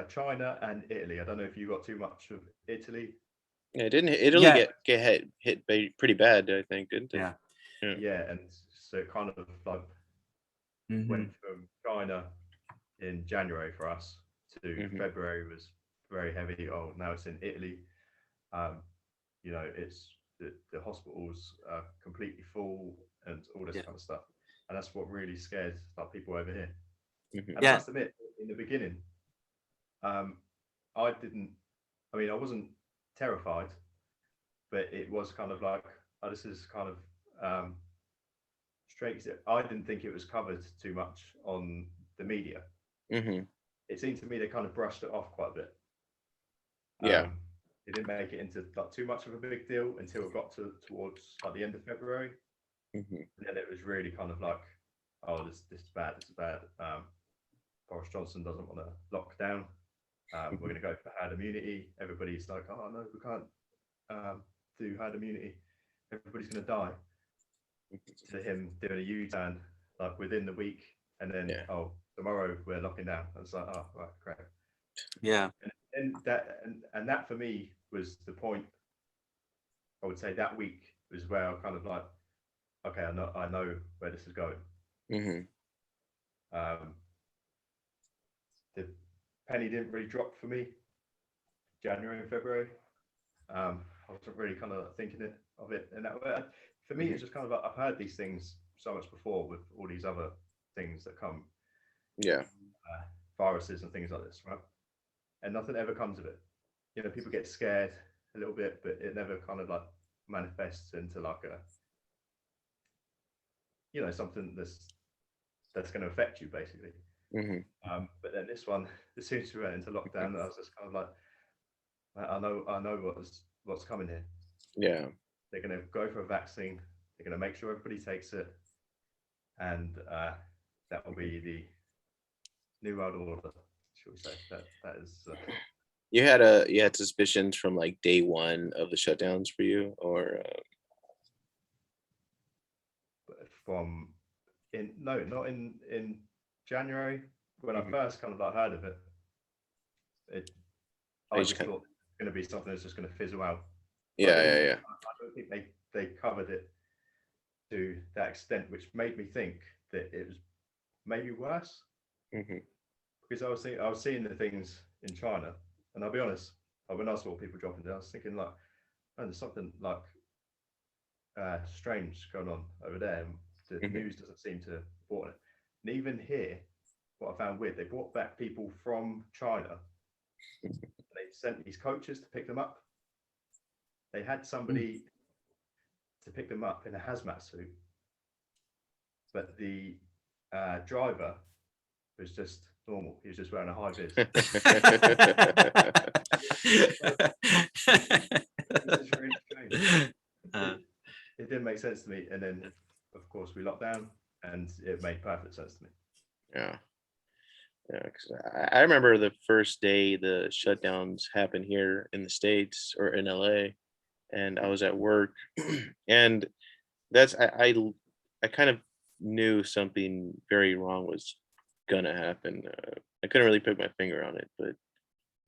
China and Italy. I don't know if you got too much of Italy. Yeah, didn't Italy get hit pretty bad, I think, didn't they? Yeah, and so it kind of like went from China in January for us to February was very heavy. Oh, now it's in Italy. It's the hospitals are completely full and all this kind of stuff, and that's what really scares like people over here. And I must admit, in the beginning, I wasn't terrified, but it was kind of like, oh, this is kind of strange. I didn't think it was covered too much on the media. It seemed to me they kind of brushed it off quite a bit. It didn't make it into like too much of a big deal until it got towards like the end of February. And then it was really kind of like, oh, this is bad. Boris Johnson doesn't want to lock down. We're going to go for herd immunity. Everybody's like, oh no, we can't do herd immunity. Everybody's going to die. To him doing a U-turn like within the week, and then tomorrow we're locking down. I was like, oh right, great. Yeah. And that for me was the point. I would say that week was where I kind of like, okay, I know where this is going. The penny didn't really drop for me. January and February, I wasn't really kind of thinking of it in that way. For me, it's just kind of like I've heard these things so much before with all these other things that come, viruses and things like this, right? And nothing ever comes of it. People get scared a little bit, but it never kind of like manifests into like something that's going to affect you basically. But then this one, as soon as we went into lockdown, I was just kind of like, I know what's coming here. Yeah. They're going to go for a vaccine. They're going to make sure everybody takes it, and that will be the new world order, shall we say? That is. You had suspicions from like day one of the shutdowns for you, or not in January when I first kind of like heard of it. I just thought it was going to be something that's just going to fizzle out. Yeah. I don't think they covered it to that extent, which made me think that it was maybe worse. Because I was seeing the things in China, and I'll be honest, when I saw people dropping down, I was thinking like, oh, there's something like strange going on over there. The news doesn't seem to report it. And even here, what I found weird, they brought back people from China. They sent these coaches to pick them up. They had somebody to pick them up in a hazmat suit, but the driver was just normal. He was just wearing a high vis. It's really strange. It didn't make sense to me. And then, of course, we locked down, and it made perfect sense to me. Yeah. Because I remember the first day the shutdowns happened here in the States or in LA. and I was at work, and that's I kind of knew something very wrong was gonna happen. I couldn't really put my finger on it, but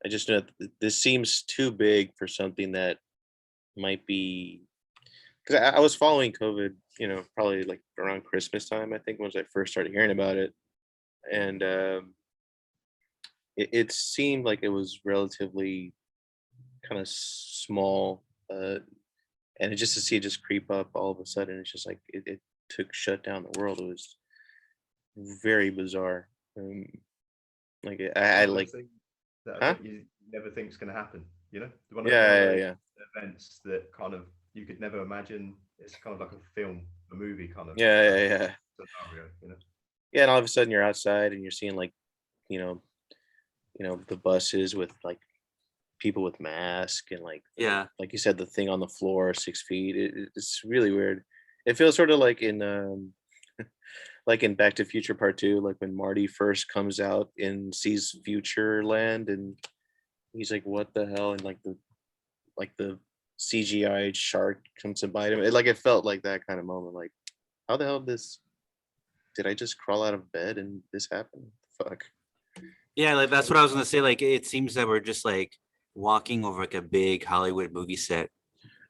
I just know that this seems too big for something that might be, because I was following COVID, probably like around Christmas time, I think, once I first started hearing about it. And it seemed like it was relatively kind of small. And just to see it just creep up all of a sudden, it's just like it took shut down the world. It was very bizarre. Like I One of like, those things that I huh? think you never think is going to happen. You know, one of Yeah, yeah, those yeah, events that kind of you could never imagine. It's kind of like a film, a movie kind of yeah, yeah, yeah. scenario. You know. Yeah, and all of a sudden you're outside and you're seeing like, you know, the buses with like people with masks, and Yeah. like you said, the thing on the floor 6 feet. It's really weird. It feels sort of like in like in Back to Future Part Two, like when Marty first comes out and sees Future Land, and he's like, "What the hell?" And like the CGI shark comes to bite him. It felt like that kind of moment. Like, how the hell did I just crawl out of bed and this happened? Fuck. Yeah, like that's what I was gonna say. Like it seems that we're just like walking over like a big Hollywood movie set,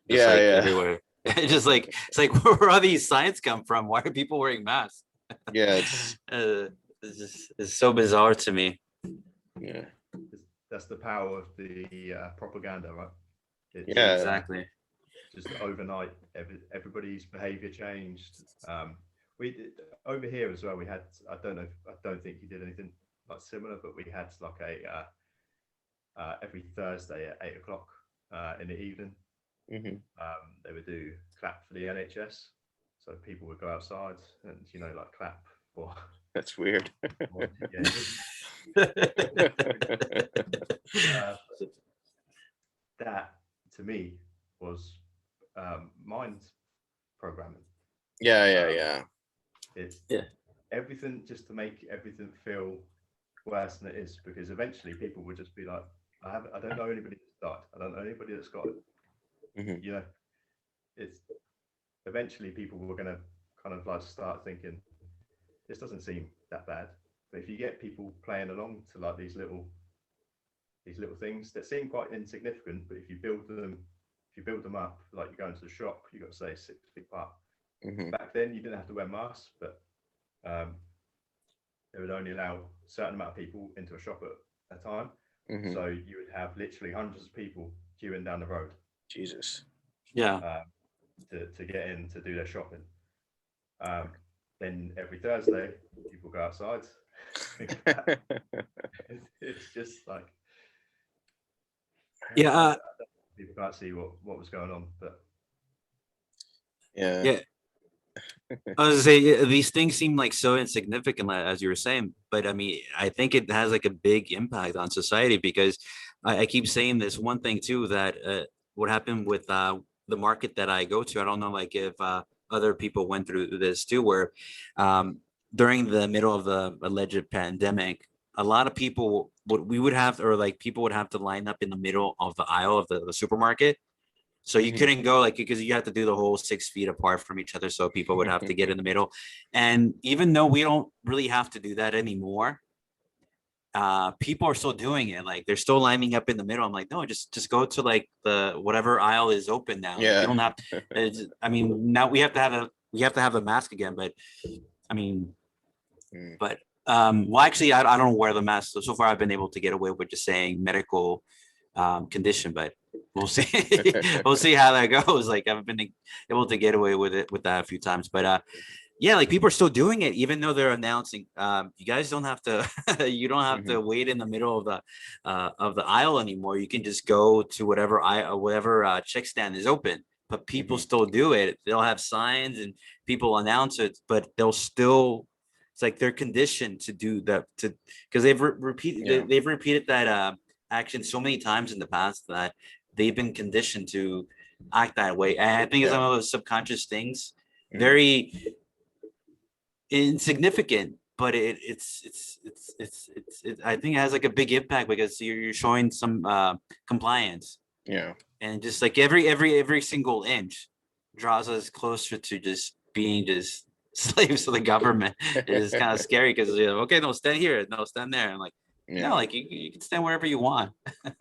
just Yeah, like yeah, everywhere. Just like it's like where all these signs come from? Why are people wearing masks? yeah. It's It's so bizarre to me. yeah, That's the power of the propaganda, right? It's yeah. Exactly. just overnight, everybody's behavior changed. We did, over here as well. We had, I don't know, I don't think you did anything like similar, but we had like a every Thursday at 8 o'clock in the evening. Hmm. They would do clap for the NHS, so people would go outside and like clap for. That's weird. Yeah, that to me was mind programming. Yeah, yeah, Um, yeah. it's Yeah. everything just to make everything feel worse than it is, because eventually people would just be like, I don't know anybody that's died. I don't know anybody that's got it. Hmm. You know, it's eventually people were going to kind of like start thinking, this doesn't seem that bad. But if you get people playing along to like these little things that seem quite insignificant, but if you build them up, like you go into the shop, you got to say 6 feet apart. Hmm. Back then, you didn't have to wear masks, but they would only allow a certain amount of people into a shop at a time. Hmm. So you would have literally hundreds of people queuing down the road Jesus. Yeah. to get in to do their shopping. Then every Thursday, people go outside. It's just like, Yeah. people can't see what was going on, but Yeah. Yeah. I was gonna say these things seem like so insignificant, as you were saying, but I mean, I think it has like a big impact on society because I keep saying this one thing too, that what happened with the market that I go to. I don't know, like if other people went through this too, where during the middle of the alleged pandemic, a lot of people we would have, or like people would have to line up in the middle of the aisle of the supermarket, so you Mhm. couldn't go like, because you have to do the whole 6 feet apart from each other. So people would have to get in the middle. And even though we don't really have to do that anymore, people are still doing it. Like they're still lining up in the middle. I'm like, no, just go to like the whatever aisle is open now. Like, you Yeah. don't have. I mean, now we have to have a mask again. But I mean, Mm. but well, actually, I don't wear the mask. So far, I've been able to get away with just saying medical condition, but we'll see. We'll see how that goes. Like I've been able to get away with that a few times, but yeah, like people are still doing it even though they're announcing you guys don't have to you don't have to Mhm. wait in the middle of the aisle anymore. You can just go to whatever check stand is open. But people Mhm. still do it. They'll have signs and people announce it, but they'll still, it's like they're conditioned to do that, to because Yeah. they've repeated that action so many times in the past that they've been conditioned to act that way. And I think it's Yeah. one of those subconscious things, Mhm. very insignificant, but I think it has like a big impact because you're showing some compliance. Yeah. and just like every single inch draws us closer to just being just slaves to the government. It is kind of scary because you know, okay, no, stand here, no, stand there. And like, Yeah. no, like you can stand wherever you want. A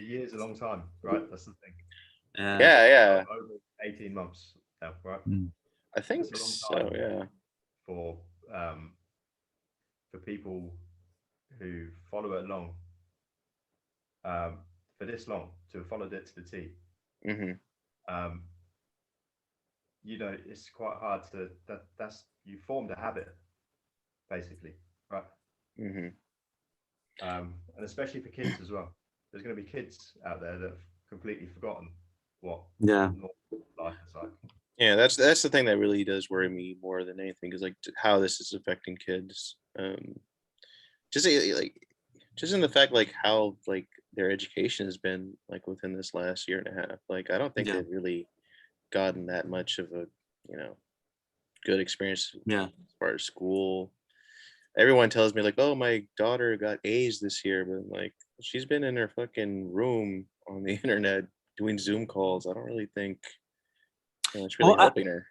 year's a long time, right? That's the thing. Yeah. Over 18 months now, right? I think That's a long so. time Yeah. For people who follow it along, for this long, to have followed it to the T. You know, it's quite hard to that's you formed a habit, basically, right? And especially for kids as well. There's going to be kids out there that have completely forgotten what normal life is like. Yeah, that's the thing that really does worry me more than anything, is like how this is affecting kids. Just in the fact like how like their education has been like within this last year and a half. Like I don't think they've really gotten that much of a, you know, good experience as far as school. Everyone tells me like, oh, my daughter got A's this year, but like she's been in her fucking room on the internet doing Zoom calls. I don't really think it's really helping her.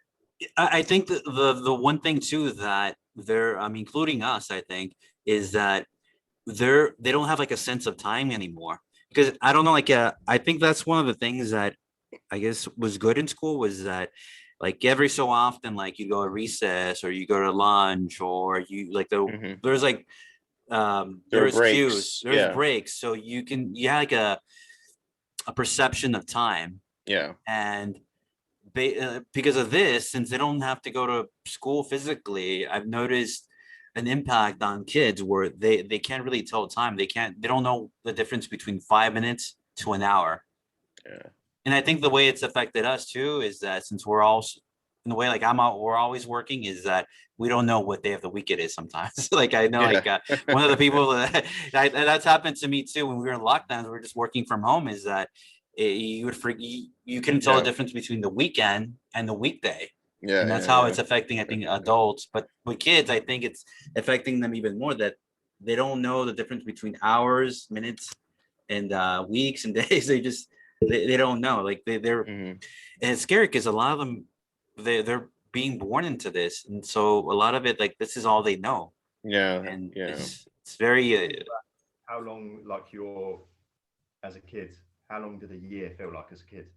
I think the one thing too that they're, I mean, including us, I think, is that they don't have like a sense of time anymore. Because I don't know, like I think that's one of the things that I guess was good in school, was that like every so often, like you go to recess or you go to lunch, or you like there's like there's cues, there's breaks, so you have like a perception of time. And because of this, since they don't have to go to school physically, I've noticed an impact on kids where they can't really tell time. They don't know the difference between 5 minutes to an hour. And I think the way it's affected us too is that since we're all in the way, like we're always working, is that we don't know what day of the week it is sometimes. Like I know, like one of the people that's happened to me too when we were in lockdowns, we're just working from home, is that you couldn't tell the difference between the weekend and the weekday. And that's how it's affecting, I think, adults. But with kids, I think it's affecting them even more, that they don't know the difference between hours, minutes, and weeks and days. They don't know. Like they're and it's scary because a lot of them they're being born into this, and so a lot of it, like, this is all they know. And it's very how long, like, you're as a kid, how long did a year feel like as a kid?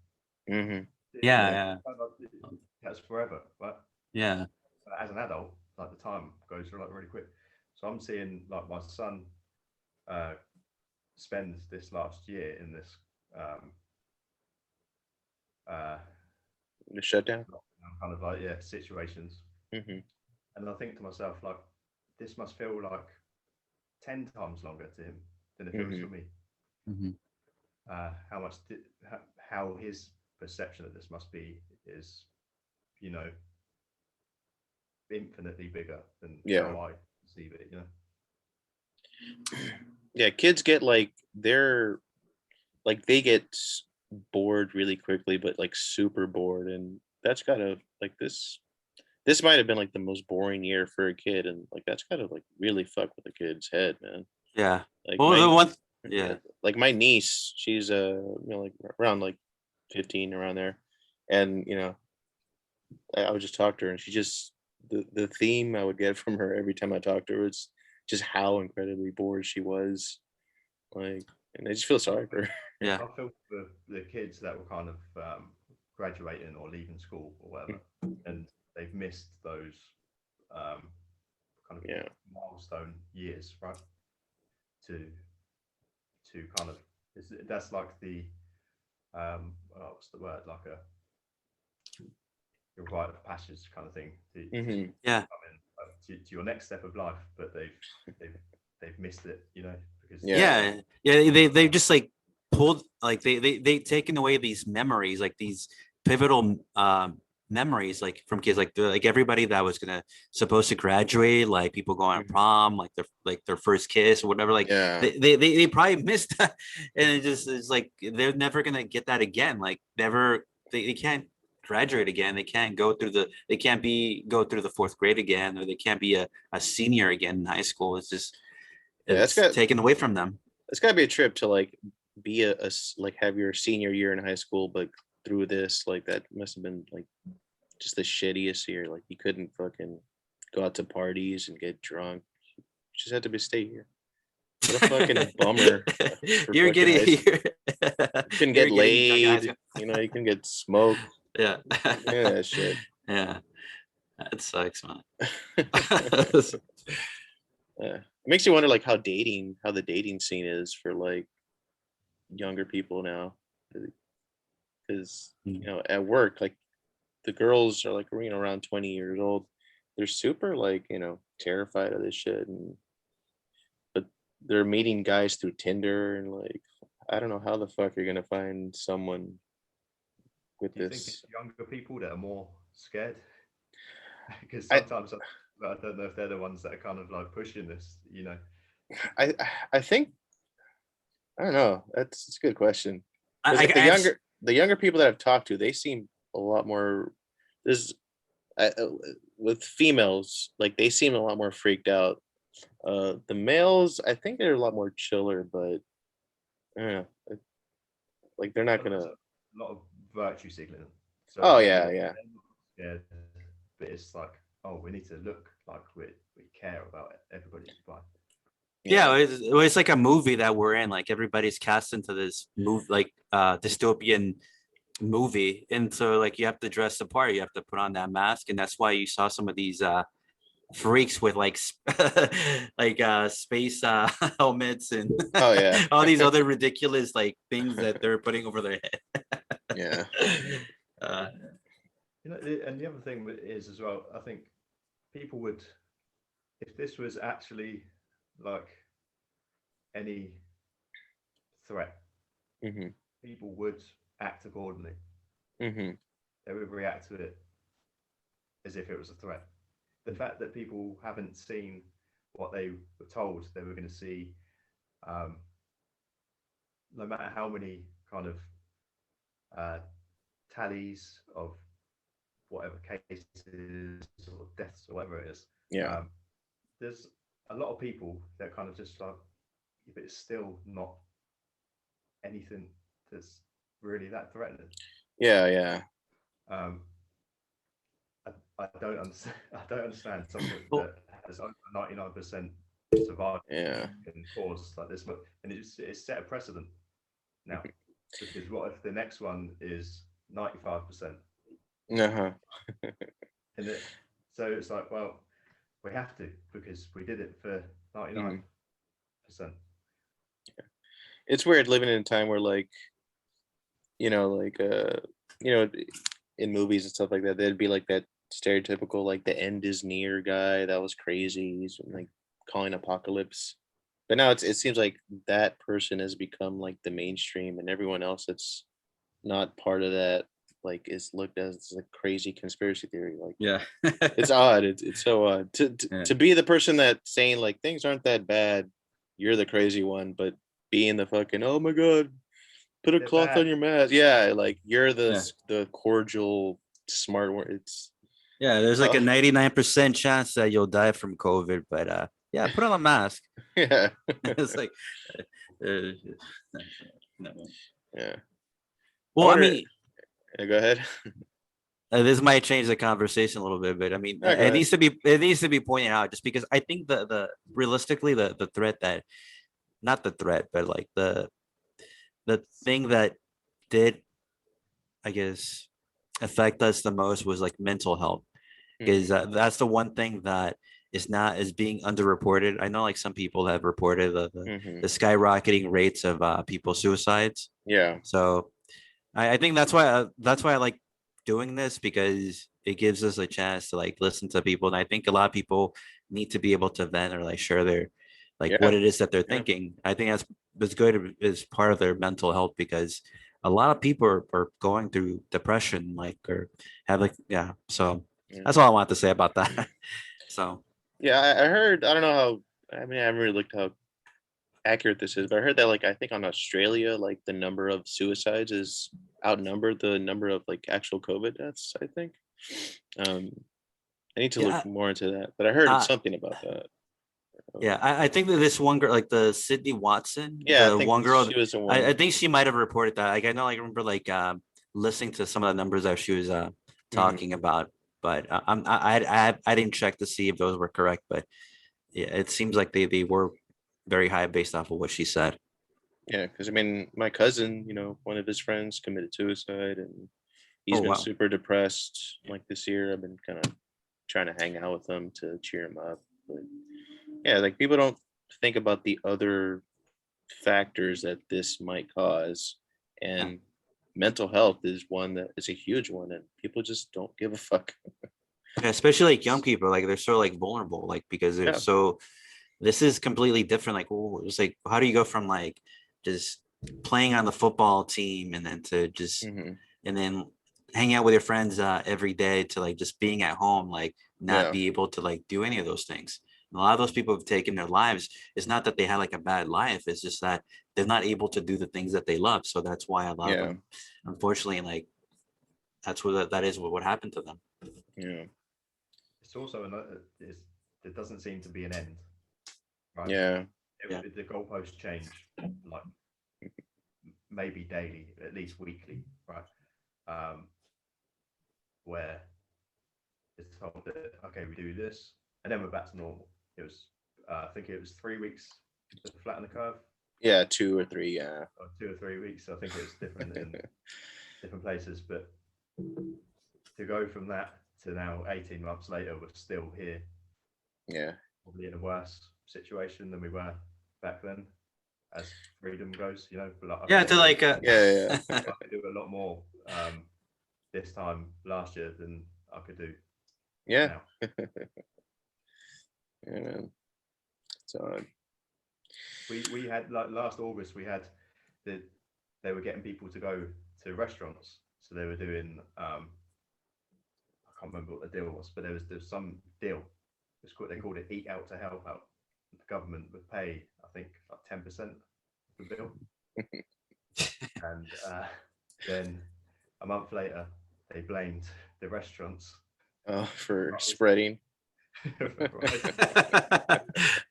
That's forever, but as an adult, like, the time goes like really quick. So I'm seeing, like, my son spend this last year in this the shutdown kind of like situations. And I think to myself, like, this must feel like 10 times longer to him than it feels for me. How his perception of this must be is, you know, infinitely bigger than how I perceive it, you know. Kids get like they get bored really quickly, but like super bored, and that's gotta, like, this might have been like the most boring year for a kid, and like that's gotta like really fuck with a kid's head, man. Like, well, like my niece, she's you know, like around like 15, around there, and you know, I would just talk to her, and she just the theme I would get from her every time I talked to her was just how incredibly bored she was. Like, and I just feel sorry for her. I feel for the kids that were kind of graduating or leaving school or whatever, and they've missed those kind of milestone years, right? To kind of, that's like the what's the word, like a rite of passage kind of thing to come in, to your next step of life, but they've missed it, you know, because they just like pulled, like they taken away these memories, like these pivotal memories, like from kids, like everybody that was supposed to graduate, like people going on prom, like their first kiss or whatever, like they probably missed that. And it's like they're never gonna get that again. Like never, they can't graduate again. They can't go through the fourth grade again, or they can't be a senior again in high school. It's just taken away from them. It's gotta be a trip to like be like have your senior year in high school, but through this, like that must have been like just the shittiest year. Like you couldn't fucking go out to parties and get drunk. You just had to be stay here. What a fucking bummer for You're fucking high getting school. You can get you're getting drunk in high laid, school. you know, you can get smoked. Yeah. Yeah, that shit. Yeah. That sucks, man. It makes you wonder like how the dating scene is for like younger people now. Because you know, at work, like the girls are like, you know, around 20 years old. They're super like, you know, terrified of this shit, and but they're meeting guys through Tinder, and like I don't know how the fuck you're gonna find someone with Do you think this. it's younger people that are more scared? Because I sometimes I don't know if they're the ones that are kind of like pushing this, you know. I I think I don't know. That's a good question. Because I, like I, the younger people that I've talked to, they seem a lot more. There's with females, like they seem a lot more freaked out. The males, I think they're a lot more chiller, but yeah, like they're not There's gonna. a lot of virtue signaling. So Oh they're yeah, not, yeah, they're not scared, but it's like, oh, we need to look like we care about it. Everybody's fine. yeah, it's like a movie that we're in. Like everybody's cast into this movie, like dystopian movie, and so like you have to dress the part. You have to put on that mask, and that's why you saw some of these freaks with like like space helmets and Oh yeah, all these other ridiculous like things that they're putting over their head. yeah. uh, You know, and the other thing is as well, I think people would, if this was actually like any threat, Mhm, people would act accordingly. mhm. They would react to it as if it was a threat. The fact that people haven't seen what they were told they were going to see, um, no matter how many kind of tallies of whatever cases or deaths or whatever it is, Yeah, there's a lot of people that kind of just like, but it's still not anything that's really that threatening. yeah, yeah. Um, I don't understand. I don't understand something well, that has over 99% survival Yeah. can cause like this, and it's set a precedent now. Because what if the next one is 95%? Uh-huh. And so it's like, well, we have to because we did it for 99%. It's weird living in a time where like, you know, like you know, in movies and stuff like that, there'd be like that stereotypical like the end is near guy that was crazy. He's like calling apocalypse. But now it seems like that person has become like the mainstream, and everyone else that's not part of that like is looked as a crazy conspiracy theory. Like yeah. it's odd. It's so odd Yeah. to be the person that saying like things aren't that bad. You're the crazy one, but being the fucking oh my god, put a They're cloth bad. on your mask. Yeah, like you're Yeah. the cordial smart one. It's Yeah, there's like oh a 99% chance that you'll die from COVID, but yeah, put on a mask. yeah It's like, uh, no. yeah. I Well, I wonder. mean, Yeah, go ahead. this might change the conversation a little bit, but I mean, Yeah, go it ahead. needs to be pointed out just because I think the realistically the threat that not the threat, but like the thing that did, I guess, affect us the most was like mental health, because Mhm, that's the one thing that is being underreported. I know like some people have reported mhm. the skyrocketing rates of people suicides. Yeah. So I think that's why I like doing this, because it gives us a chance to like listen to people, and I think a lot of people need to be able to vent or like share their like what Yeah. it is that they're Yeah. thinking. I think that's good as part of their mental health, because a lot of people are going through depression, like or have like yeah. So Yeah. that's all I want to say about that. So Yeah, I heard. I don't know how. I mean, I haven't really looked how accurate this is, but I heard that like I think on Australia, like the number of suicides is outnumbered the number of like actual COVID deaths. I think. Um, I need to look yeah, more into that, but I heard uh, something about that. Yeah, I think that this one girl, like the Sydney Watson, Yeah, I the think one girl, she was the I one. think she might have reported that. Like I know, I remember like listening to some of the numbers that she was talking about, but I didn't check to see if those were correct. But yeah, it seems like they were very high based off of what she said. Yeah, because I mean, my cousin, one of his friends committed suicide, and he's Oh been wow. super depressed. Like this year, I've been kind of trying to hang out with him to cheer him up. But yeah, like people don't think about the other factors that this might cause, Yeah. and mental health is one that is a huge one, and people just don't give a fuck. Yeah, especially like young people, like they're so like vulnerable, like because they're Yeah, so. This is completely different. Like, oh, it's like how do you go from like just playing on the football team and then to just hmm and then hang out with your friends every day to like just being at home, like not yeah, be able to like do any of those things. And a lot of those people have taken their lives. It's not that they had like a bad life. It's just that they're not able to do the things that they love. So that's why a lot of yeah, them, unfortunately, like that's what that is what would happen to them. yeah, It's also another. There doesn't seem to be an end, right? yeah, Yeah. The goalposts change like maybe daily, at least weekly, right? Where it's told that okay, we do this, and then we're back to normal. It was, I think it was 3 weeks to flatten the curve, yeah. 2 or 3, yeah, or 2 or 3 weeks. I think it was different in different places, but to go from that to now 18 months later, we're still here, yeah, probably in a worse situation than we were back then, as freedom goes. But like, Yeah, to like yeah, I could do a lot more this time last year than I could do yeah, now. yeah, man. So We had like last August, we had the they were getting people to go to restaurants, so they were doing I can't remember what the deal was, but there's some deal. They called it Eat Out to Help Out. The government would pay, I think, like 10% of the bill, and then a month later they blamed the restaurants for for spreading.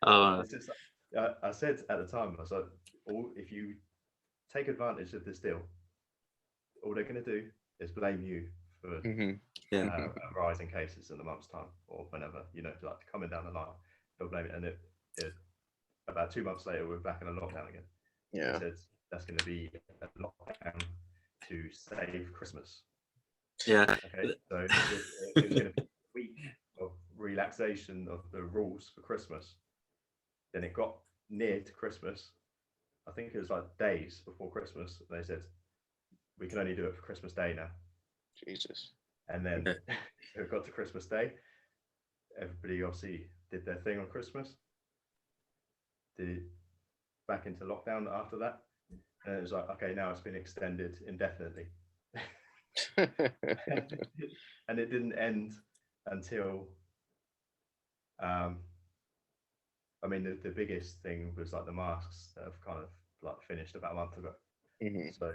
uh, It's just, I said at the time, I was like, if you take advantage of this deal, all they're going to do is blame you for hmm yeah. a rise in cases in a month's time or whenever, like coming down the line, they'll blame it. And it about 2 months later, we're back in a lockdown again. Yeah. They said that's going to be a lockdown to save Christmas. Yeah. Okay, so it was going to be a week of relaxation of the rules for Christmas. Then it got near to Christmas. I think it was like days before Christmas. They said we can only do it for Christmas Day now. Jesus. And then it got to Christmas Day. Everybody obviously did their thing on Christmas. Did back into lockdown after that. And it was like, okay, now it's been extended indefinitely. And it didn't end until I mean the biggest thing was like the masks that have kind of like finished about a month ago. hmm So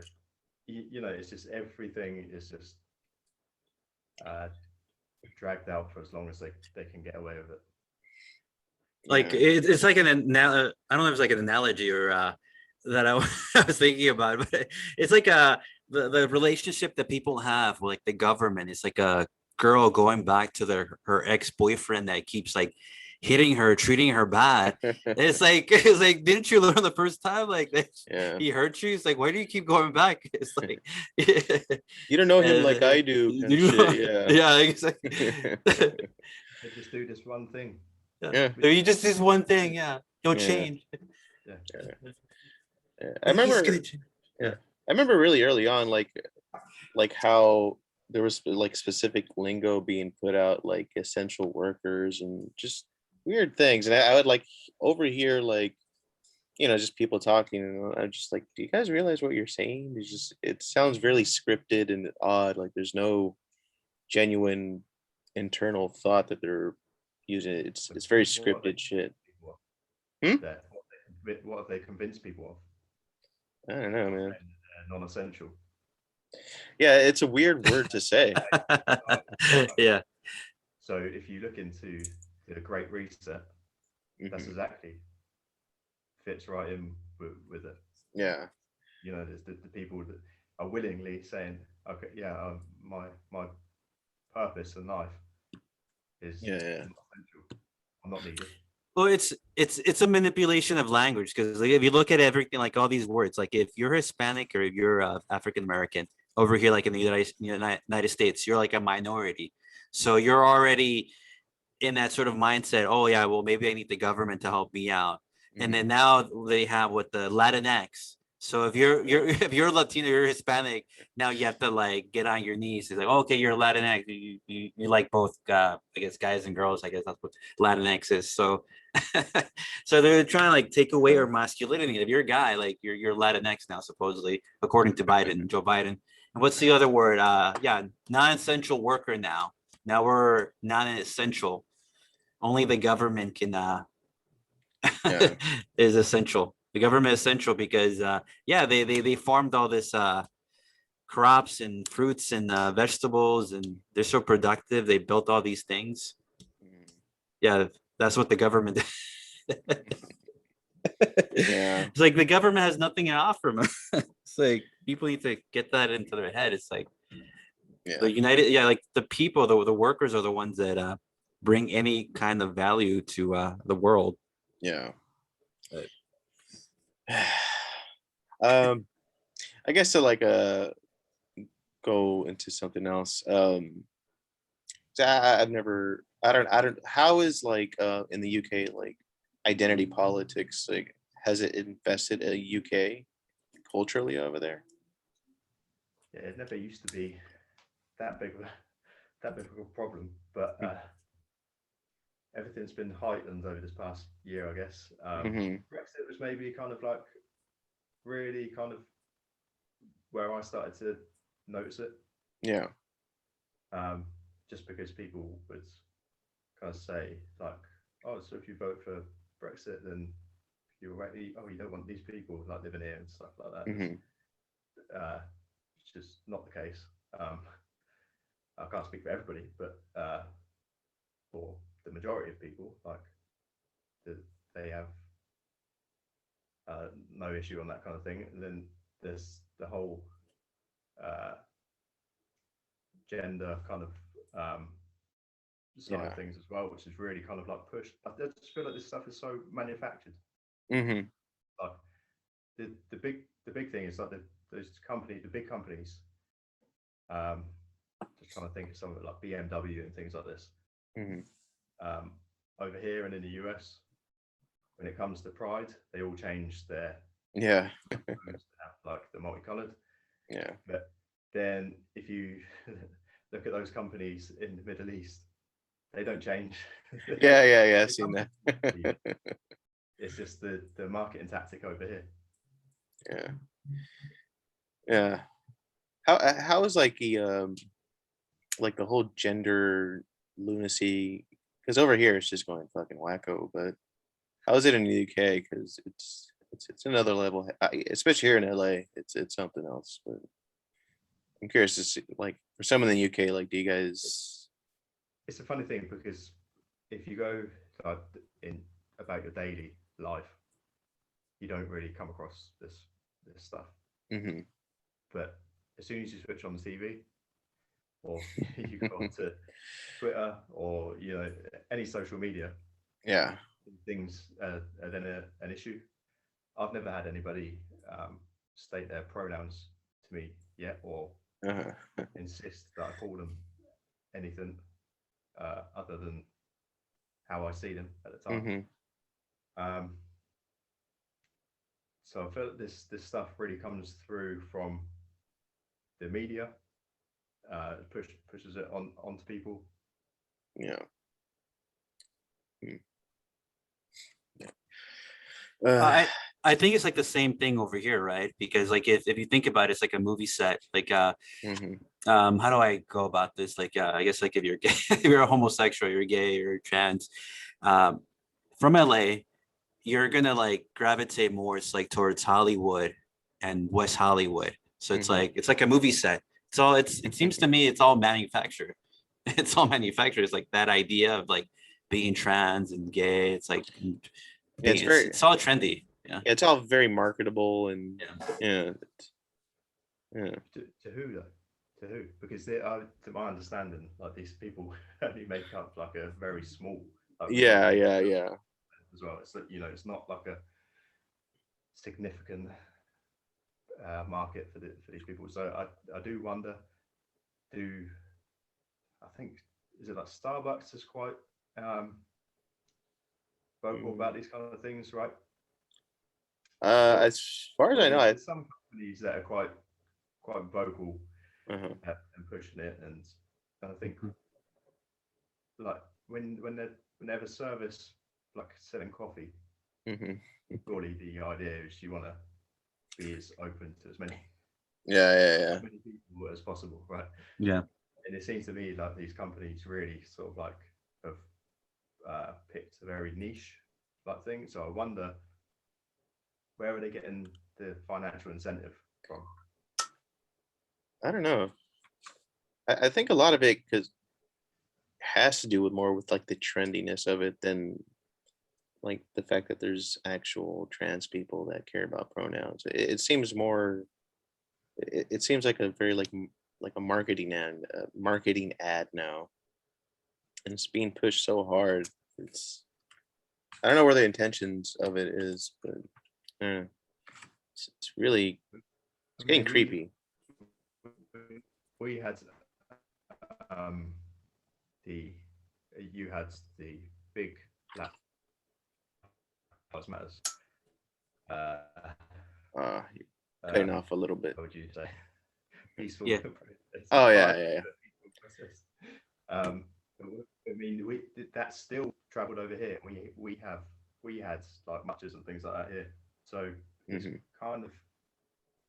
it's just everything is just dragged out for as long as they can get away with it. Like Yeah. it's like I don't know if it's like an analogy or that I was thinking about, but it's like the relationship that people have with like the government. It's like a girl going back to her ex-boyfriend that keeps like hitting her, treating her bad. It's like didn't you learn the first time like that Yeah. he hurt you? It's like why do you keep going back? It's like You don't know him like I do. Kind of shit. Yeah. yeah, exactly. They just do this one thing. Yeah. If you just this one thing, yeah, you'll Yeah. change. Yeah. Yeah. I remember. Yeah. I remember really early on, like how there was like specific lingo being put out, like essential workers and just weird things, and I would like overhear like just people talking, and I'm just like, do you guys realize what you're saying? It sounds really scripted and odd. Like there's no genuine internal thought that they're using. It's very scripted shit. Hmm? What have they convinced people of? I don't know, man. Non-essential. Yeah, it's a weird word to say. Yeah. So if you look into the Great Reset, that's exactly fits right in with it. Yeah. You know, there's the people that are willingly saying, okay, yeah, my purpose in life is Yeah. not essential. I'm not needed. Well, it's a manipulation of language, because like, if you look at everything, like all these words, like if you're Hispanic or if you're African American over here, like in the United States, you're like a minority. So you're already in that sort of mindset. Oh yeah, well maybe I need the government to help me out. And then now they have what the Latinx. So if you're if you're Latino, you're Hispanic, now you have to like get on your knees. It's like, oh, okay, you're Latinx. You like both, I guess, guys and girls. I guess that's what Latinx is. So so they're trying to like take away our masculinity. If you're a guy, like you're Latinx now, supposedly, according to Joe Biden. And what's the other word? Yeah, non-essential worker now. Now we're non-essential. Only the government can Yeah. is essential. The government is essential because yeah, they farmed all this crops and fruits and vegetables, and they're so productive. They built all these things. Yeah, that's what the government. Yeah. It's like the government has nothing to offer them. It's like people need to get that into their head. It's like the United, yeah, like the people, the workers are the ones that bring any kind of value to the world. Yeah. I guess to like go into something else. So I've never, I don't, how is like in the UK, like identity politics, like has it infested a UK culturally over there? Yeah, it never used to be that big of a problem, but everything's been heightened over this past year, I guess. Brexit was maybe kind of like really kind of where I started to notice it. Yeah. Just because people would kind of say like, oh, so if you vote for Brexit, then you're already, oh, you don't want these people like living here and stuff like that. It's just not the case. I can't speak for everybody, but for the majority of people, like they have no issue on that kind of thing. And then there's the whole gender kind of side of things as well, which is really kind of like pushed. I just feel like this stuff is so manufactured. Like the big thing is like those companies, the big companies. Just trying to think of some of it, like BMW and things like this. Over here and in the US, when it comes to Pride, they all change their like the multicolored. Yeah. But then if you look at those companies in the Middle East, they don't change. Yeah. I've seen that. It's just the marketing tactic over here. Yeah. How is like the whole gender lunacy? Because over here it's just going fucking wacko. But how is it in the UK? Because it's another level. Especially here in LA, it's something else. But I'm curious to see, like, for some in the UK, like, do you guys? It's a funny thing because if you go in about your daily life, you don't really come across this stuff. But as soon as you switch on the TV, or you go onto Twitter, or any social media, things are then an issue. I've never had anybody state their pronouns to me yet, or insist that I call them anything other than how I see them at the time. So I feel that this stuff really comes through from the media, pushes it onto people. I think it's like the same thing over here, right? Because like if you think about it, it's like a movie set. Like how do I go about this? Like I guess like if you're gay, if you're a homosexual, you're gay or trans, from LA, you're gonna like gravitate more. It's like towards Hollywood and West Hollywood. So it's like a movie set. It seems to me it's all manufactured. It's all manufactured. It's like that idea of like being trans and gay. It's like Yeah, it's all trendy. Yeah. It's all very marketable and Yeah. yeah. To who though? To who? Because they are, to my understanding, like these people only make up like a very small. Like, Yeah. As well, it's like, you know, it's not like a significant market for these people. So I do wonder. I think, is it like Starbucks is quite vocal about these kind of things, right? As far as I know, there's some companies that are quite vocal and pushing it, and I think like when they have a service like selling coffee, surely the idea is you want to be as open to as many many people as possible, right? Yeah. And it seems to me like these companies really sort of like have picked a very niche like thing. So I wonder, where are they getting the financial incentive from? I don't know. I think a lot of it has to do with more with like the trendiness of it than like the fact that there's actual trans people that care about pronouns. It seems more. It seems like a very like a marketing ad now, and it's being pushed so hard. I don't know where the intentions of it is, but it's really getting creepy. We had you had the big Black Lives Matters. Cutting off a little bit. What would you say? Peaceful. Yeah. Oh yeah. I mean, that still travelled over here. We had like marches and things like that here. So it's kind of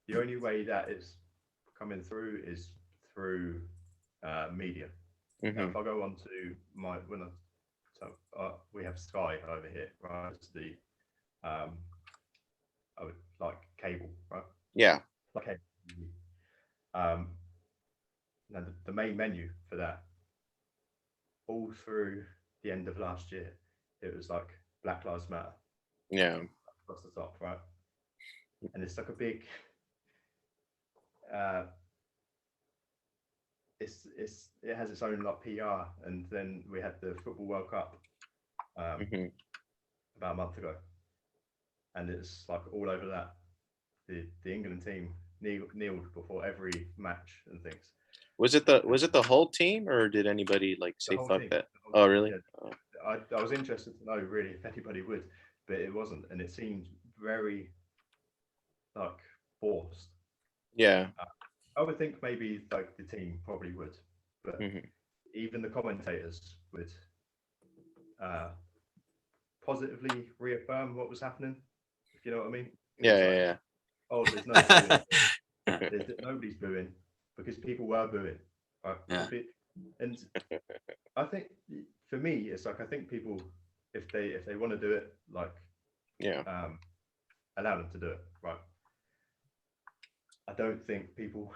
the only way that is coming through is through media. Now, if I go on to we have Sky over here, right? It's the I would like cable, right? Yeah. Okay. Now the main menu for that, all through the end of last year, it was like Black Lives Matter. Yeah. Across the top, right? And it's like a big it has its own like PR, and then we had the Football World Cup about a month ago, and it's like all over that. The England team kneeled before every match and things. Was it the whole team, or did anybody like say fuck team, that? Oh really? Yeah. Oh. I was interested to know really if anybody would, but it wasn't, and it seemed very like forced. Yeah. I would think maybe like the team probably would, but even the commentators would positively reaffirm what was happening, if you know what I mean. Yeah. Oh, there's no booing. Nobody's booing because people were booing. Right? Yeah. And I think for me, it's like I think people, if they want to do it, like allow them to do it, right? I don't think people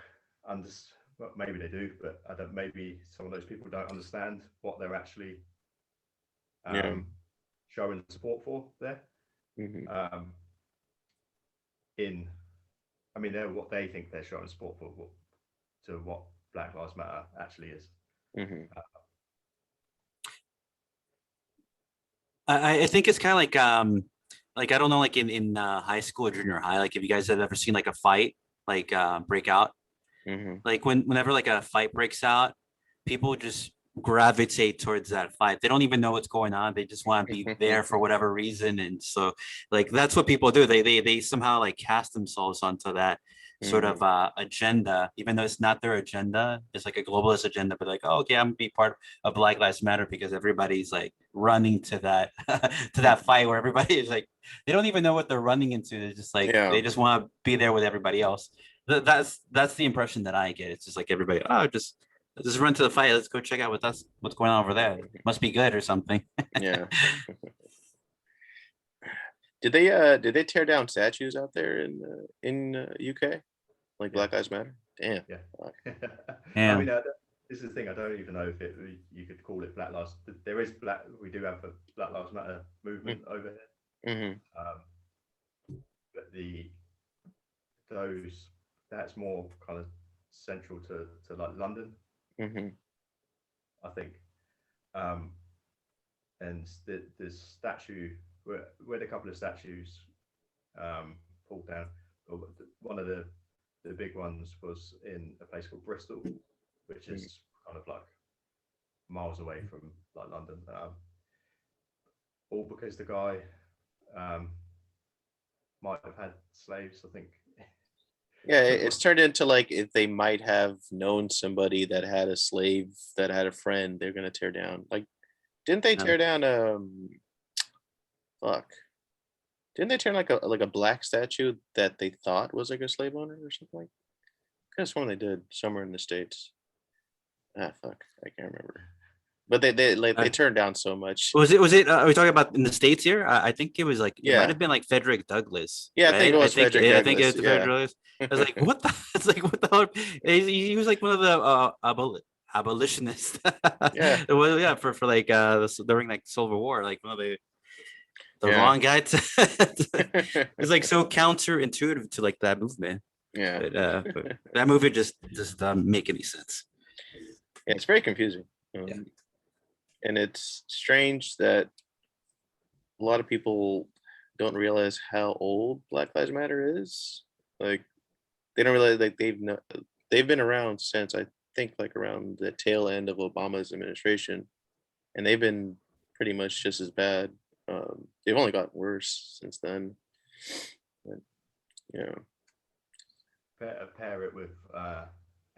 understand. Well, maybe they do, but I don't. Maybe some of those people don't understand what they're actually showing support for there. They're what they think they're showing support for, to what Black Lives Matter actually is. I think it's kind of like I don't know, like in high school or junior high, like if you guys have ever seen like a fight like break out, like whenever like a fight breaks out, people just gravitate towards that fight. They don't even know what's going on. They just want to be there for whatever reason, and so like that's what people do. They somehow like cast themselves onto that sort of agenda, even though it's not their agenda. It's like a globalist agenda, but like, oh, okay, I'm gonna be part of Black Lives Matter because everybody's like running to that to that fight where everybody is like, they don't even know what they're running into. They're just like they just want to be there with everybody else. That's the impression that I get. It's just like everybody, oh, just run to the fight. Let's go check out what's going on over there. It must be good or something. Yeah. Did they tear down statues out there in UK, like Black Lives Matter? Damn. Yeah. Yeah. I mean, this is the thing. I don't even know if you could call it Black Lives. There is we do have a Black Lives Matter movement over here. But that's more kind of central to like London, I think. And the statue, we had a couple of statues pulled down. One of the big ones was in a place called Bristol, which is kind of like miles away from like London. All because the guy might have had slaves, I think. Yeah, it's turned into like if they might have known somebody that had a slave that had a friend, they're gonna tear down. Like, didn't they tear down fuck? Didn't they turn like a black statue that they thought was like a slave owner or something? Like, I could have sworn they did somewhere in the States. Ah, fuck, I can't remember. But they turned down so much. Was it? Are we talking about in the States here? I think it was like it might have been like Frederick Douglass. Yeah, right? I think it was Frederick Douglass. I think it was Frederick Douglass. I was like, what the? It's like what the hell? He was like one of the abolitionists. Yeah. It was, yeah, for like during like Civil War, like one of the wrong guy. It's like so counterintuitive to like that movement. Yeah. But that movie just doesn't make any sense. Yeah, it's very confusing. And it's strange that a lot of people don't realize how old Black Lives Matter is. Like, they don't realize like they've been around since I think like around the tail end of Obama's administration, and they've been pretty much just as bad. They've only got worse since then. But, pair it with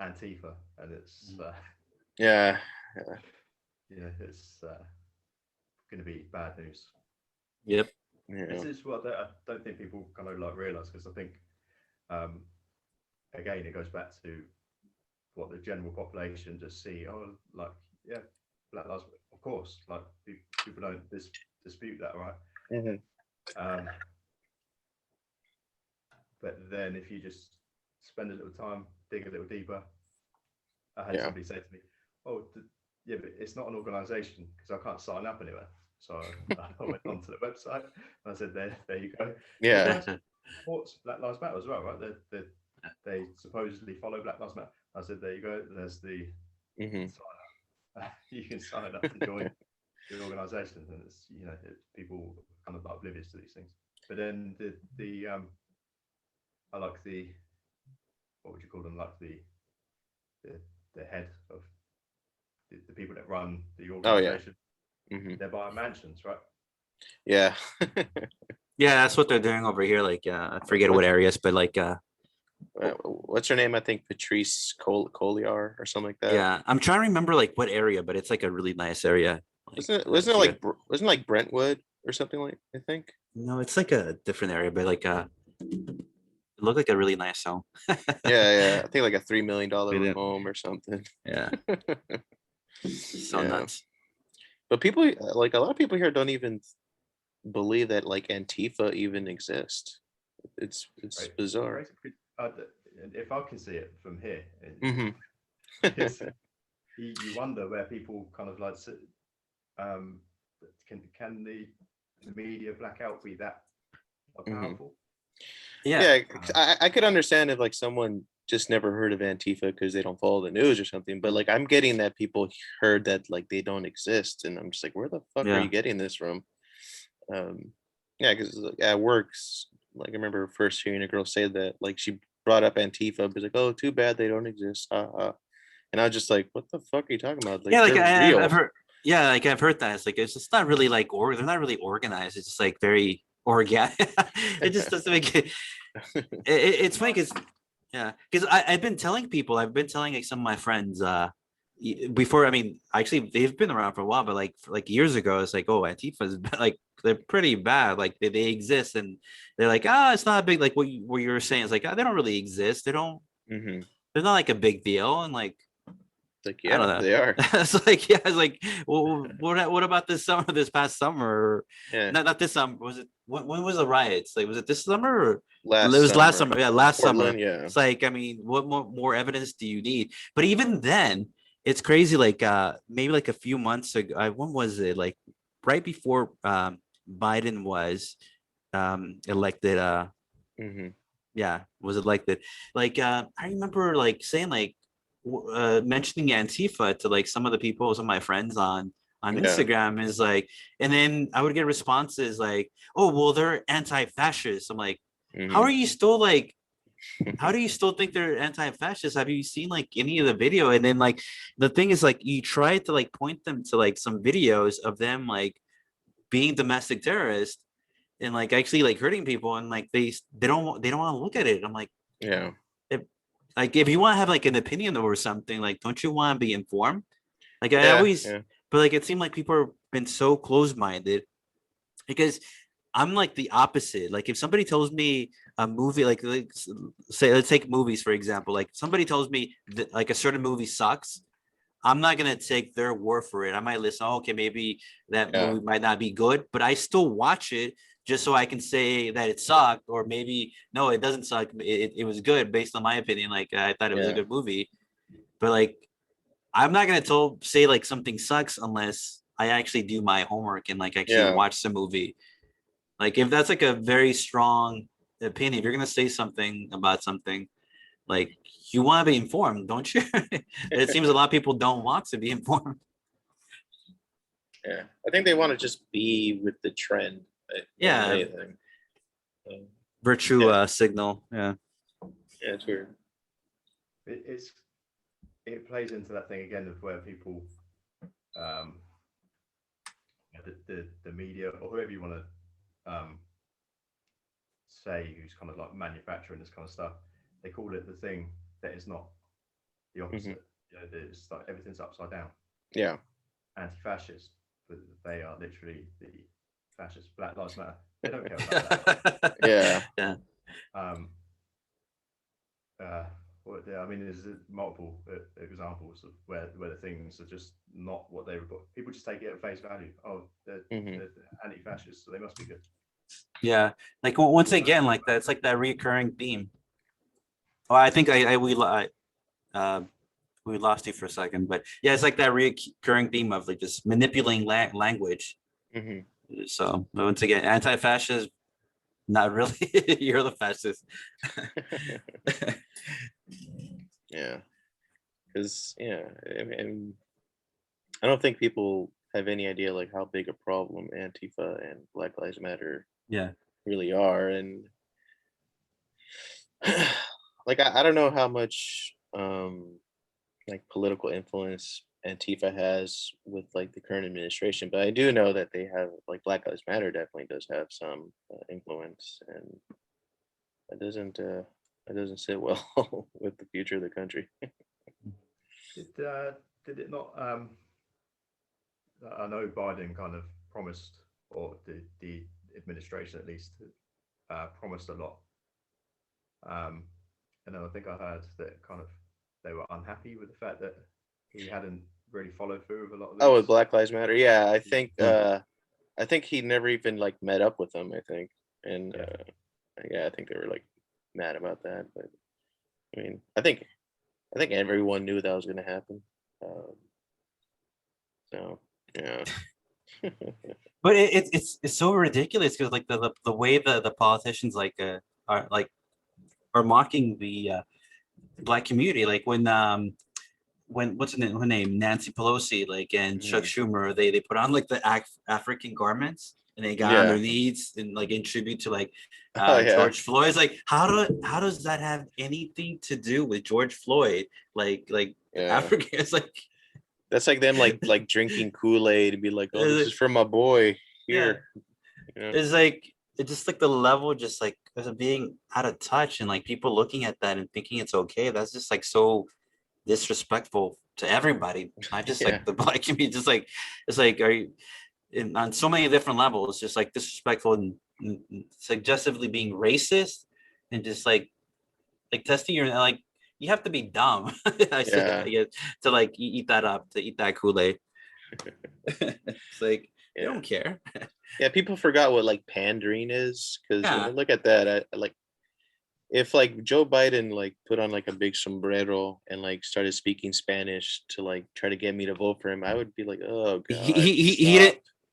Antifa, and it's yeah, it's going to be bad news. Yep. This is what I don't think people kind of like realize, because I think again it goes back to what the general population just see. Oh, like, yeah, Black Lives, of course, like people don't dispute that, right? But then if you just spend a little time, dig a little deeper, I had somebody say to me, oh, yeah, but it's not an organization because I can't sign up anywhere. So I went onto the website and I said, there you go. Yeah. Supports Black Lives Matter as well, right? They supposedly follow Black Lives Matter. I said, there you go. There's the sign up. You can sign up and join the organization, and it's people kind of oblivious to these things. But then the I like the, what would you call them? Like the head of the people that run the organization. They're buying mansions, right? Yeah. Yeah, that's what they're doing over here. Like, I forget what areas, but like, what's her name? I think Patrice Collier or something like that. Yeah, I'm trying to remember like what area, but it's like a really nice area. Like, wasn't it like Brentwood or something like? I think. No, it's like a different area, but like it looked like a really nice home. yeah. I think like a $3 million home or something. Yeah. So nuts. But people, like a lot of people here don't even believe that like Antifa even exists. It's right. Bizarre. If I can see it from here, you wonder where people kind of like can the media blackout be that powerful? Yeah, I could understand if like someone just never heard of Antifa because they don't follow the news or something, but like I'm getting that people heard that like they don't exist, and I'm just like, where the fuck are you getting this from? Because at work, like I remember first hearing a girl say that, like she brought up Antifa, but like, oh, too bad they don't exist, and I was just like, what the fuck are you talking about? Like, I've heard. Yeah, like I've heard that. It's like it's not really like they're not really organized. It's just like very organic. It just doesn't make it. It's funny because I've been telling people, like some of my friends before. I mean, actually they've been around for a while, but like years ago, it's like, oh, Antifa's like they're pretty bad. Like they exist, and they're like, it's not a big, like what you were saying. It's like, they don't really exist. They don't. They're not like a big deal, and like. Like, yeah, they are. It's like, it's like, well, what about this past summer? Yeah. Not this summer. Was it when was the riots? Like, was it this summer or it was last summer? Yeah, last Portland, summer. Yeah. It's like, I mean, what more evidence do you need? But even then, it's crazy. Like maybe like a few months ago, when was it? Like right before Biden was elected. Hmm. Yeah, was elected. Like I remember like saying like mentioning Antifa to like some of the people, some of my friends on Yeah. Instagram is like, and then I would get responses like, "Oh, well, they're anti-fascist." I'm like, how are Hmm. you still like? How do you still think they're anti-fascist? Have you seen like any of the video? And then like the thing is like you try to like point them to like some videos of them like being domestic terrorists and like actually like hurting people, and like they don't want to look at it. I'm like, Yeah. if like if you want to have like an opinion over something, like don't you want to be informed? Like I Yeah. always, Yeah. but like it seemed like people have been so close-minded because I'm like the opposite. Like if somebody tells me a movie, like say let's take movies for example. Like somebody tells me that like a certain movie sucks, I'm not gonna take their word for it. I might listen. Oh, okay, maybe that Yeah. movie might not be good, but I still watch it just so I can say that it sucked, or maybe no, it doesn't suck. It was good based on my opinion. Like I thought it was a Yeah. good movie, but like I'm not gonna say like something sucks unless I actually do my homework and like actually Yeah. watch the movie. Like if that's like a very strong opinion, if you're gonna say something about something, like you want to be informed, don't you? It seems a lot of people don't want to be informed. Yeah. I think they want to just be with the trend more than Yeah, anything. Um, virtue yeah. signal. Yeah. Yeah. It's weird. It's it plays into that thing again of where people, um, the media or whoever you want to say who's kind of like manufacturing this kind of stuff, they call it the thing that is not the Hmm. opposite. You know, it's like everything's upside down. Yeah. Anti-fascist, but they are literally the fascist. Black Lives Matter. They don't care about that. Yeah. Yeah. Um, I mean, there's multiple examples of where the things are just not what they were. People just take it at face value. Oh, Hmm. they're anti-fascist, so they must be good. Yeah. Like once again, like that's like that recurring theme. Oh, I think uh, we lost you for a second, but yeah, it's like that recurring theme of like just manipulating language. Hmm. So once again, anti-fascist, not really. You're the fascist. Yeah. Because I don't think people have any idea like how big a problem Antifa and Black Lives Matter Yeah. really are, and like I don't know how much like political influence Antifa has with like the current administration, but I do know that they have like Black Lives Matter definitely does have some influence, and that doesn't sit well with the future of the country. Did it not? I know Biden kind of promised, or the administration at least promised a lot. And then I think I heard that kind of they were unhappy with the fact that he hadn't really followed through with a lot of Oh, with these. Black Lives Matter, yeah, Yeah. I think he never even like met up with them. I think, and Yeah, yeah, I think they were like mad about that. But I mean, I think everyone knew that was going to happen. Um, so yeah. But it's so ridiculous because like the way the politicians like are like are mocking the black community. Like when what's her name, Nancy Pelosi, like and Chuck Mhm. Schumer, they put on like the African garments and they got on their Yeah. knees and like in tribute to like Oh yeah. George Floyd. It's like how does that have anything to do with George Floyd? Like Yeah. African, it's like That's like them like drinking Kool-Aid and be like, "Oh, this is for my boy yeah, here." You know? it's like it's just like the level just like of being out of touch and like people looking at that and thinking it's okay. That's just like so disrespectful to everybody, not just Yeah. like the black community. Just like it's like are you on so many different levels, just like disrespectful and suggestively being racist and just like testing your like you have to be dumb. I Yeah. guess to like eat that up to eat that Kool-Aid. It's like they Yeah. don't care. Yeah, people forgot what like pandering is because when Yeah. they look at that, I like if like Joe Biden like put on like a big sombrero and like started speaking Spanish to like try to get me to vote for him, I would be like, oh god,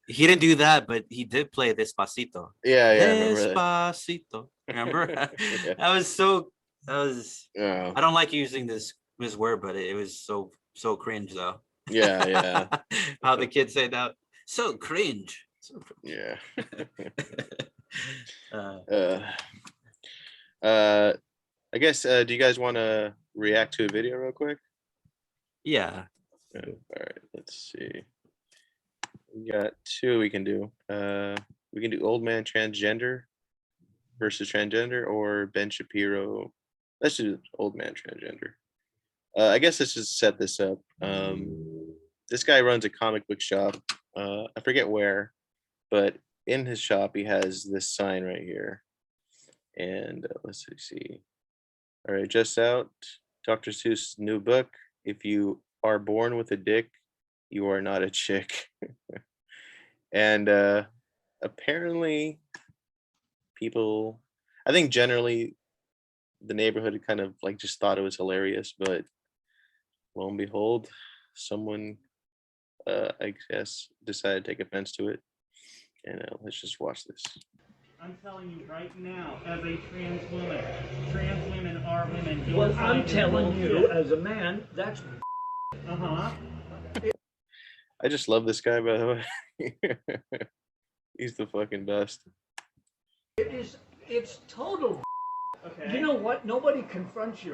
He didn't do that, but he did play Despacito. Yeah, I remember that. Despacito. Remember? Yeah. I don't like using this word, but it was so cringe though. Yeah. How the kids say that. So cringe. Yeah. uh, I guess do you guys want to react to a video real quick? yeah. All right, let's see. We got two we can do. We can do Old Man Transgender versus Transgender or Ben Shapiro. Let's do Old Man Transgender. I guess let's just set this up. This guy runs a comic book shop. I forget where, but in his shop he has this sign right here. And let's see. All right, just out. Dr. Seuss' new book. If you are born with a dick, you are not a chick. And apparently people, I think generally the neighborhood kind of like just thought it was hilarious, but lo and behold, someone I guess decided to take offense to it. And let's just watch this. I'm telling you right now, as a trans women are women. Well, I'm telling you, as a man, that's I just love this guy, by the way. He's the fucking best. it's total. Okay. You know what? Nobody confronts you.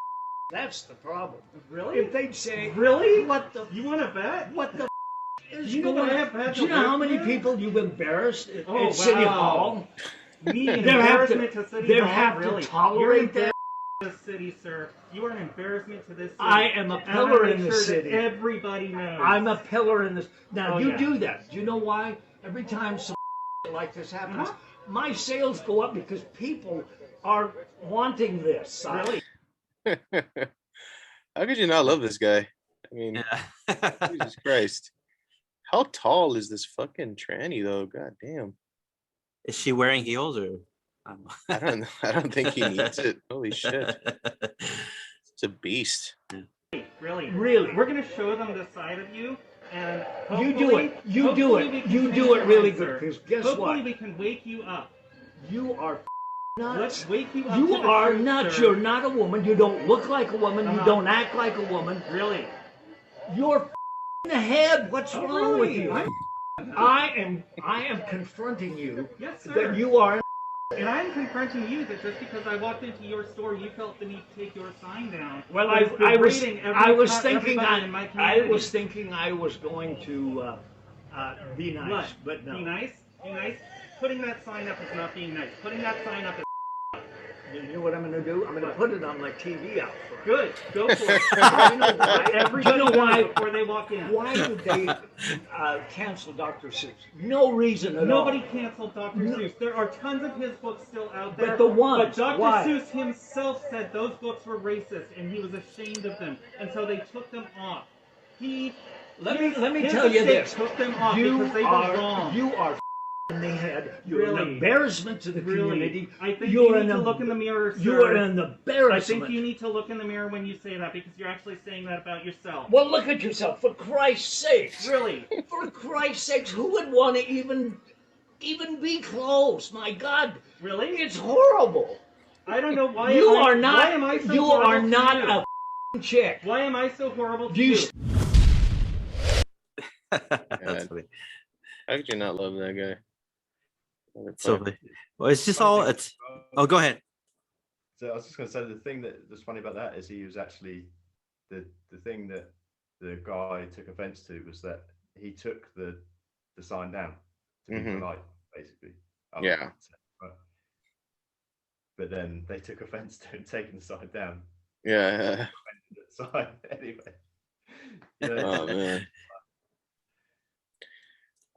That's the problem. Really? If they'd say, Really? what the You want to bet? what the is You know going that I on? have had Do to you know how work many with? people you've embarrassed at Oh, City wow. Hall? Me, an They have to- embarrassment to City they Hall? have to Really? tolerate You're an that. embarrassment to this city, sir. You are an embarrassment to this city. I am a And I'm pillar gonna in make the sure city. that everybody knows. I'm a pillar in this. Now Oh, you yeah. do that. Do you know why? Every time some like this happens, my sales go up because people are wanting this. Really? How could you not love this guy? I mean, Yeah. Jesus Christ. How tall is this fucking tranny though? God damn. Is she wearing heels or? I don't know. I don't think he needs it. Holy shit. It's a beast. Really? Really? We're gonna show them the side of you, and You do it. You do hopefully it. we can You change do your it really mind, good. sir. Because guess Hopefully what? we can wake you up. You are nuts. Let's wake you up. You to the are truth, nuts. sir. You're not a woman. You don't look like a woman. You Uh-huh. don't act like a woman. Really? You're in the head. What's Oh, wrong with really? you? I am confronting you Yes, sir. that you are. And I'm confronting you that just because I walked into your store, you felt the need to take your sign down. Well, But it's I was degrading thinking everybody in my I community. was thinking I was going to be nice, What? but no. Be nice? Be nice? Putting that sign up is not being nice. Putting that sign up is You know what I'm going to do? I'm going to put it on my TV out front. good. Go for it. You know why? Everybody Do you know why? knows before they walk in. Why did they cancel Dr. Seuss? No reason at Nobody all. canceled Dr. Seuss. There are tons of his books still out there. But the ones, But Dr. why? Seuss himself said those books were racist, and he was ashamed of them, and so they took them off. Let me his tell you estate this. Took them off You because they are were wrong. you are in the head. You're an Really? embarrassment to the community. I think You're you an need to look in the mirror, sir. You're an I embarrassment. think you need to look in the mirror when you say that because you're actually saying that about yourself. Well, look at yourself, for Christ's sakes. Really? For Christ's sakes, who would want to even be close? My God. Really? It's horrible. I don't know why. You Why are not. am I so You horrible are to not you? a f***ing chick. Why am I so horrible to Do you? you? That's funny. How could you not love that guy? So funny. Well, it's just all. It's. Oh, go ahead. So I was just going to say the thing that's funny about that is he was actually the thing that the guy took offense to was that he took the sign down to be Mhm. polite, basically. Yeah. But then they took offense to him taking the sign down. Yeah. The sign anyway. You know, Oh man.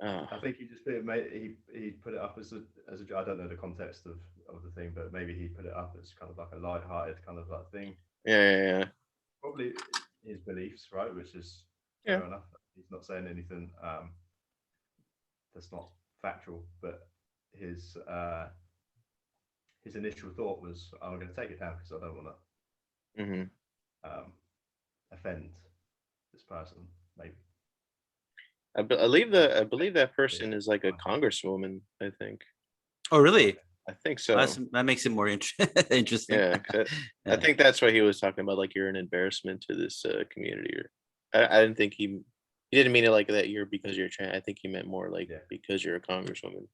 I think he just put it, he put it up as a I don't know the context of the thing, but maybe he put it up as kind of like a light-hearted kind of like thing. Yeah. Probably his beliefs, right? Which is Yeah. fair enough. He's not saying anything that's not factual, but his his initial thought was, I'm going to take it down because I don't want to offend this person, maybe. I believe that person is like a congresswoman, I think. Oh, really? I think so. That makes it more interesting. Yeah, I think that's what he was talking about. Like, you're an embarrassment to this community. Or I didn't think he didn't mean it like that. You're because you're trans. I think he meant more like because you're a congresswoman.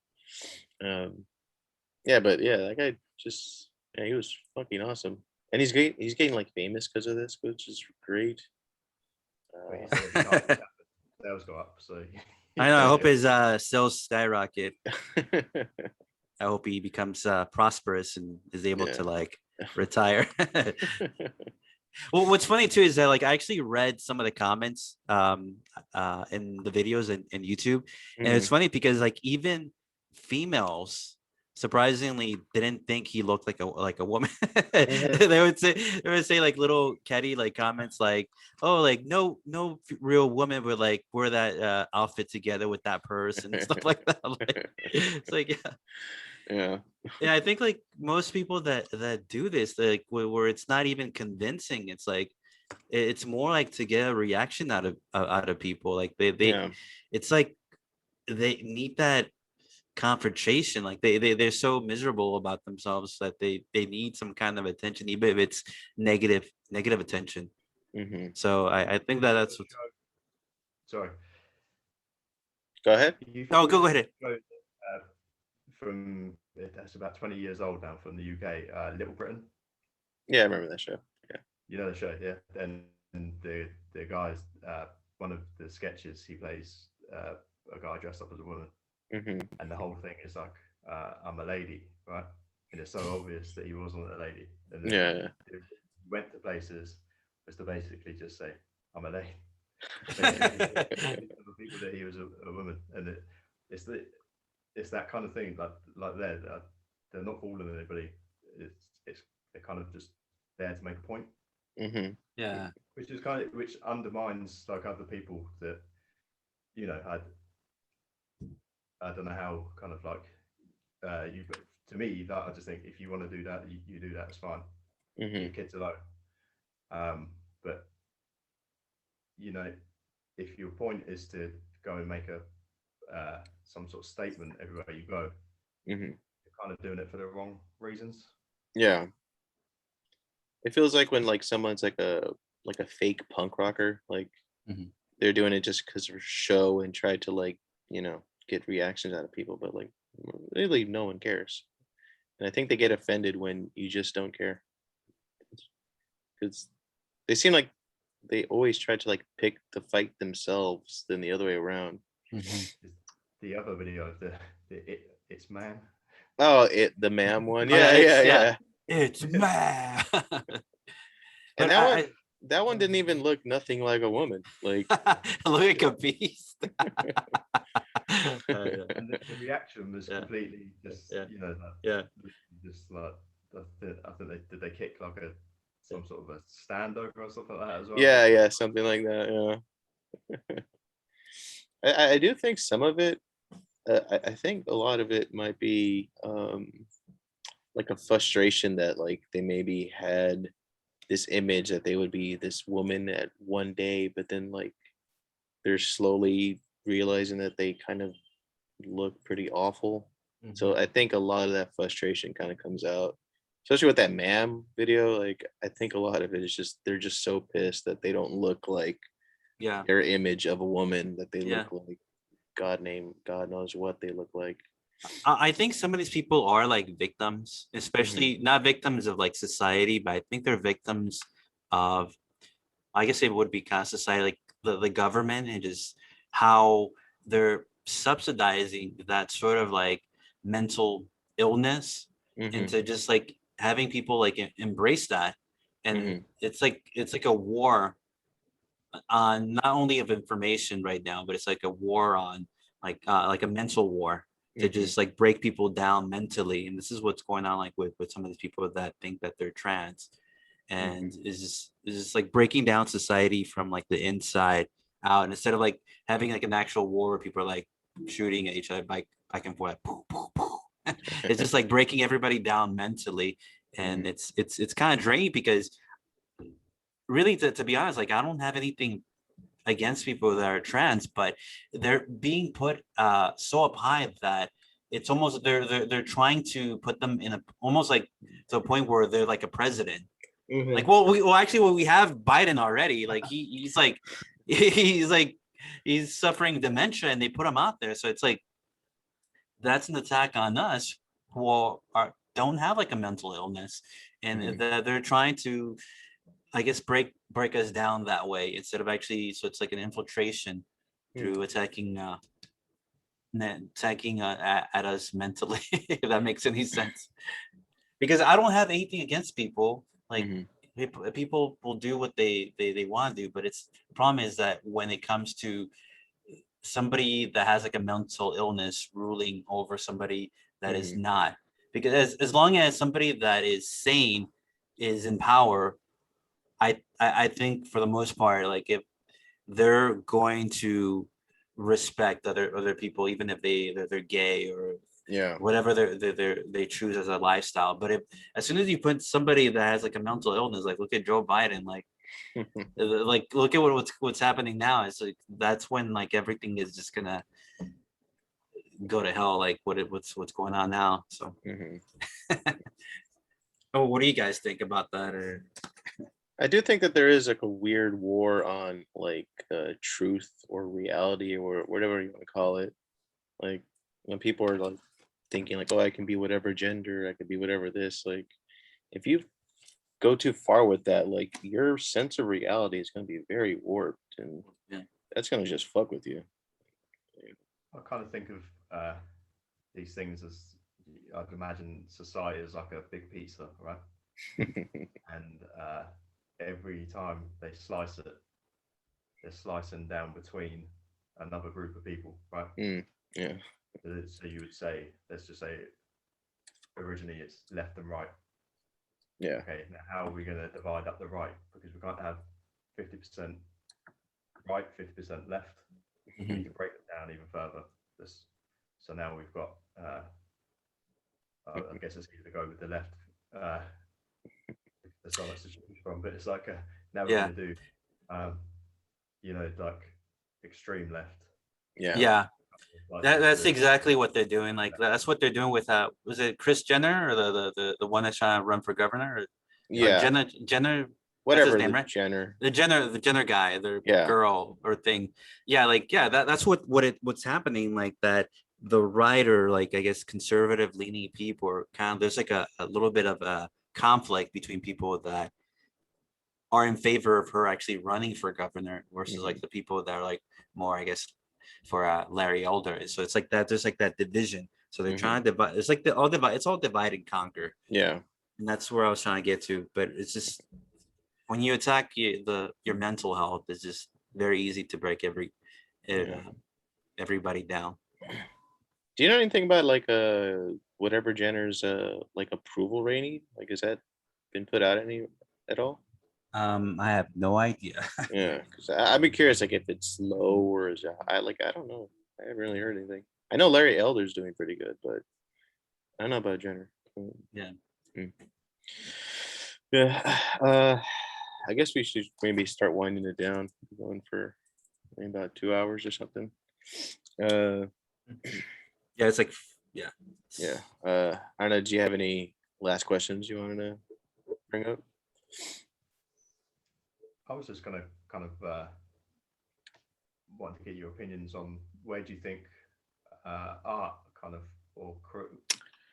Yeah, but yeah, that guy just he was fucking awesome, and he's getting like famous because of this, which is great. He said he can't tap it. Sales go up, so I know. I hope his sales skyrocket. I hope he becomes prosperous and is able to like retire. Well, what's funny too is that like I actually read some of the comments in the videos in YouTube, and it's funny because like even females surprisingly didn't think he looked like a woman. They would say like little catty like comments like, oh, like no real woman would like wear that outfit together with that person and stuff like that. Like, it's like yeah, I think like most people that do this, like where it's not even convincing, it's like it's more like to get a reaction out of people. Like they it's like they need that confrontation. Like they're so miserable about themselves that they need some kind of attention, even if it's negative attention. So I think that's what... Sorry, go ahead. Go ahead. From that's about 20 years old now, from the UK, Little Britain. Yeah, I remember that show. Yeah, you know the show. Yeah, and the guys, one of the sketches, he plays a guy dressed up as a woman. And the whole thing is like, I'm a lady, right? And it's so obvious that he wasn't a lady. And then he went to places was to basically just say, I'm a lady. The people that he was a woman, and it's that kind of thing. Like they're not fooling anybody. They're kind of just there to make a point. Yeah, which undermines like other people that, you know, I don't know how kind of like to me, that I just think if you want to do that, you do that, it's fine. Your kids alone. But you know, if your point is to go and make some sort of statement everywhere you go, you're kind of doing it for the wrong reasons. Yeah, it feels like when like someone's like a fake punk rocker, like they're doing it just because of show and try to like, you know, get reactions out of people, but like really no one cares. And I think they get offended when you just don't care, because they seem like they always try to like pick the fight themselves than the other way around. The other video of it's man. Oh, the ma'am one. Yeah. It's man. And that one didn't even look nothing like a woman. Like look like a beast. And the reaction was completely just, you know, just like I think they kick like some sort of a stand over or something like that as well. Yeah, something like that. Yeah. I do think some of it. I think a lot of it might be like a frustration that like they maybe had this image that they would be this woman at one day, but then like they're slowly realizing that they kind of look pretty awful. So I think a lot of that frustration kind of comes out, especially with that ma'am video. Like I think a lot of it is just they're just so pissed that they don't look like their image of a woman, that they look like God knows what they look like. I think some of these people are like victims, especially not victims of like society, but I think they're victims of, I guess it would be kind of society, like the government, and just how they're subsidizing that sort of like mental illness into just like having people like embrace that. And it's like a war on not only of information right now, but it's like a war on like a mental war to just like break people down mentally. And this is what's going on like with some of these people that think that they're trans, and is just like breaking down society from like the inside out. And instead of like having like an actual war where people are like shooting at each other back and forth, poof, poof, poof, It's just like breaking everybody down mentally, and it's kind of draining because really, to be honest, like I don't have anything against people that are trans, but they're being put so up high that it's almost they're trying to put them in a almost like to a point where they're like a president. Like, well, we have Biden already. Like he's like he's suffering dementia, and they put him out there. So it's like that's an attack on us who don't have like a mental illness, and they're trying to, I guess, break us down that way instead of actually. So it's like an infiltration through attacking at us mentally, if that makes any sense. Because I don't have anything against people. Like people will do what they want to do, but it's the problem is that when it comes to somebody that has like a mental illness ruling over somebody that is not, because as long as somebody that is sane is in power, I think for the most part, like if they're going to respect other people, even if they're gay or whatever they choose as a lifestyle. But if as soon as you put somebody that has like a mental illness, like look at Joe Biden, like like look at what's happening now. It's like that's when like everything is just gonna go to hell. Like what's going on now. So oh, what do you guys think about that? Or I do think that there is like a weird war on like truth or reality or whatever you want to call it. Like when people are like thinking like, oh, I can be whatever gender, I can be whatever this. Like if you go too far with that, like your sense of reality is going to be very warped, and that's going to just fuck with you. I kind of think of these things as I'd imagine society as like a big pizza, right? And every time they slice it, they're slicing down between another group of people, right? Yeah. So you would say, let's just say, originally it's left and right. Yeah. Okay. Now, how are we going to divide up the right? Because we can't have 50% right, 50% left. We need to break it down even further. So now we've got. I guess it's easy to go with the left. There's so much to choose from, but it's like now we're going to do, like extreme left. Yeah. That's exactly what they're doing. Like that's what they're doing with was it Chris Jenner or the one that's trying to run for governor? Or Jenner, whatever, that's his name, right? The Jenner guy, the girl or thing. That's what's happening. Like that, the right or like I guess conservative leaning people are kind of there's like a little bit of a conflict between people that are in favor of her actually running for governor versus like the people that are like more, I guess, for Larry Elder. So it's like that. There's like that division. So they're trying to divide. It's like it's all divide and conquer. Yeah. And that's where I was trying to get to. But it's just when you attack your mental health, it's just very easy to break everybody down. Do you know anything about like whatever Jenner's like approval rating? Like, has that been put out at all? I have no idea. Yeah, because I'd be curious, like if it's low or is it high. Like I don't know. I haven't really heard anything. I know Larry Elder's doing pretty good, but I don't know about Jenner. Yeah. Yeah. I guess we should maybe start winding it down. Going for maybe about 2 hours or something. Yeah, it's like yeah. I don't know. Do you have any last questions you wanted to bring up? I was just going to kind of want to get your opinions on where do you think art kind of or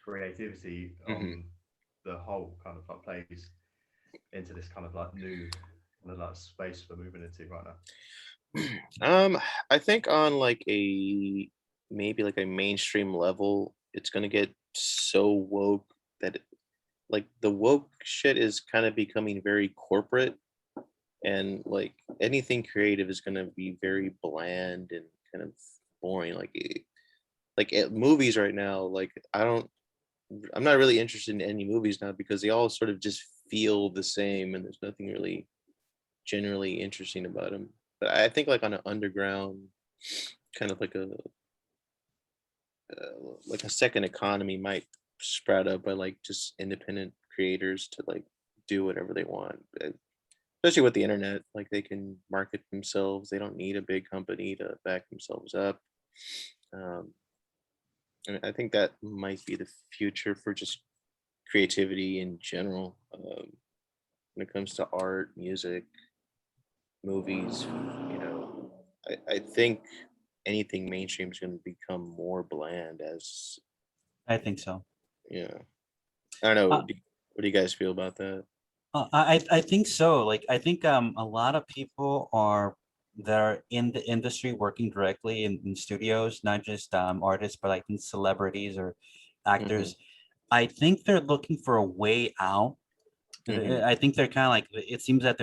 creativity on the whole kind of like plays into this kind of like new kind of like space we're moving into right now? I think on like maybe like a mainstream level, it's gonna get so woke that like the woke shit is kind of becoming very corporate, and like anything creative is gonna be very bland and kind of boring. Like at movies right now, like I'm not really interested in any movies now because they all sort of just feel the same and there's nothing really generally interesting about them. But I think like on an underground kind of like a like a second economy might sprout up by like just independent creators to like do whatever they want. Especially with the internet, like they can market themselves. They don't need a big company to back themselves up. Um, and I think that might be the future for just creativity in general. When it comes to art, music, movies, I think anything mainstream is going to become more bland as, I think so. yeah. I don't know. Uh, What do you guys feel about that? I think so. Like I think a lot of people that are in the industry working directly in studios, not just artists, but like in celebrities or actors. I think they're looking for a way out. I think they're kind of like it seems that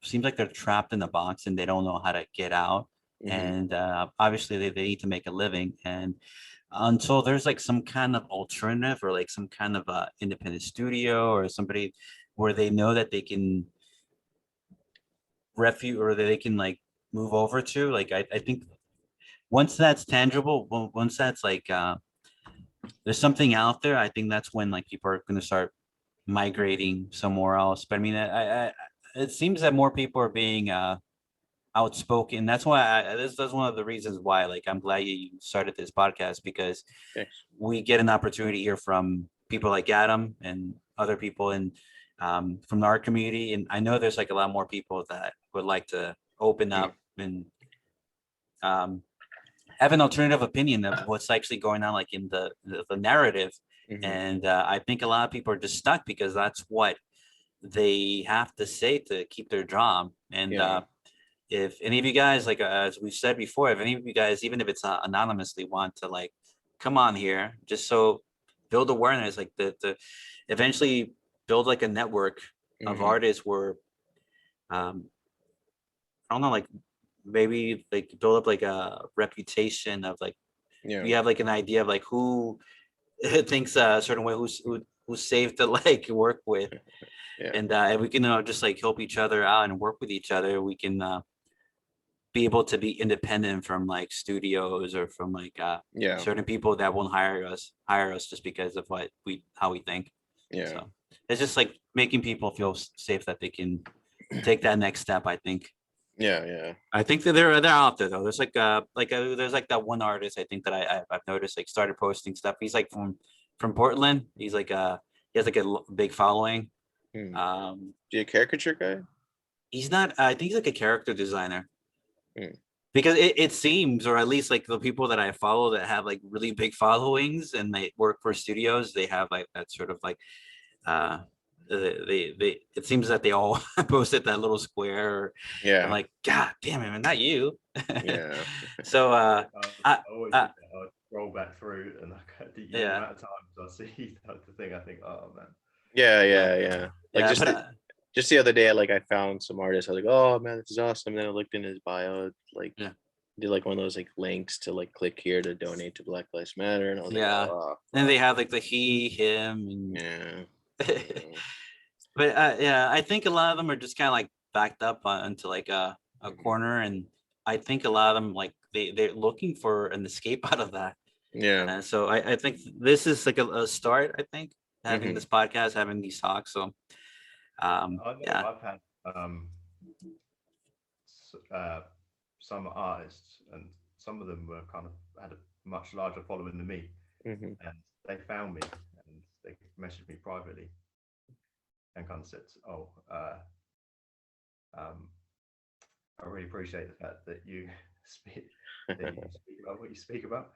seems like they're trapped in a box and they don't know how to get out. And obviously they need to make a living. And until there's like some kind of alternative or like some kind of independent studio or somebody where they know that they can refuge or that they can like move over to, like I think once that's tangible, once that's like there's something out there, I think that's when like people are going to start migrating somewhere else. But I mean, it seems that more people are being outspoken. That's why that's one of the reasons why like I'm glad you started this podcast, because Thanks. we get an opportunity to hear from people like Adam and other people in from the art community. And I know there's like a lot more people that would like to open up and um, have an alternative opinion of what's actually going on, like in the narrative. And I think a lot of people are just stuck because that's what they have to say to keep their job. And if any of you guys, like as we said before, if any of you guys, even if it's anonymously, want to like come on here, just so build awareness, like the eventually build like a network of artists where I don't know, like maybe like build up like a reputation of like you have like an idea of like who thinks a certain way, who's safe to like work with. And if we can just like help each other out and work with each other, we can be able to be independent from like studios or from like certain people that won't hire us just because of how we think. So it's just like making people feel safe that they can take that next step, I think. I think that they're out there though. There's there's like that one artist I think that I've noticed like started posting stuff. He's like from Portland. He's like he has like a big following. Is he a caricature guy? He's not. I think he's like a character designer. Because it seems, or at least like the people that I follow that have like really big followings and they work for studios, they have like that sort of like they it seems that they all posted that little square. I'm like, God damn it, man, not you. So I always I scroll back through and like the amount of times I see the thing, I think, oh man. Like just the other day, like I found some artists. I was like, oh man, this is awesome. And then I looked in his bio, like did like one of those like links to like click here to donate to Black Lives Matter, and I was like, oh. And they have like the he, him, and but I think a lot of them are just kind of like backed up into like a corner, and I think a lot of them like they're looking for an escape out of that. So I think this is like a start. I think having this podcast, having these talks. So I've had some artists, and some of them were kind of had a much larger following than me, and they found me and they messaged me privately and kind of said, "Oh, I really appreciate the fact that you speak about what you speak about."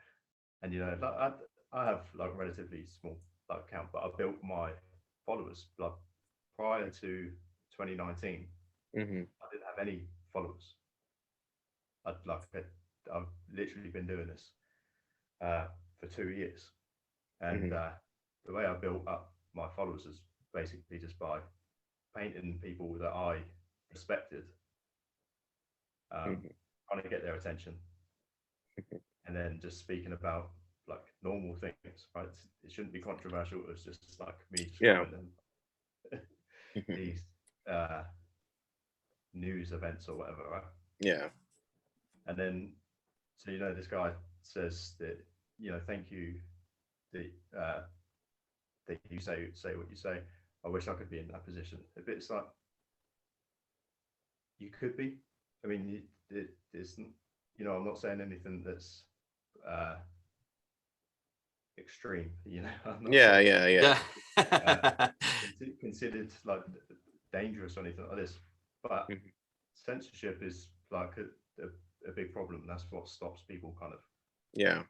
And you know, like, I have like a relatively small like account, but I built my followers like prior to 2019. I didn't have any followers. I've literally been doing this for 2 years, and the way I built up my followers is basically just by painting people that I respected, trying to get their attention, and then just speaking about like normal things. Right? It shouldn't be controversial. It's just like me describing these news events or whatever, right? And then, so you know, this guy says that thank you that that you say what you say. I wish I could be in that position. If it's like you could be, I mean, it's I'm not saying anything that's extreme. I'm not Yeah, saying, yeah. considered like dangerous or anything like this, but Mhm. censorship is like a big problem. That's what stops people kind of Yeah.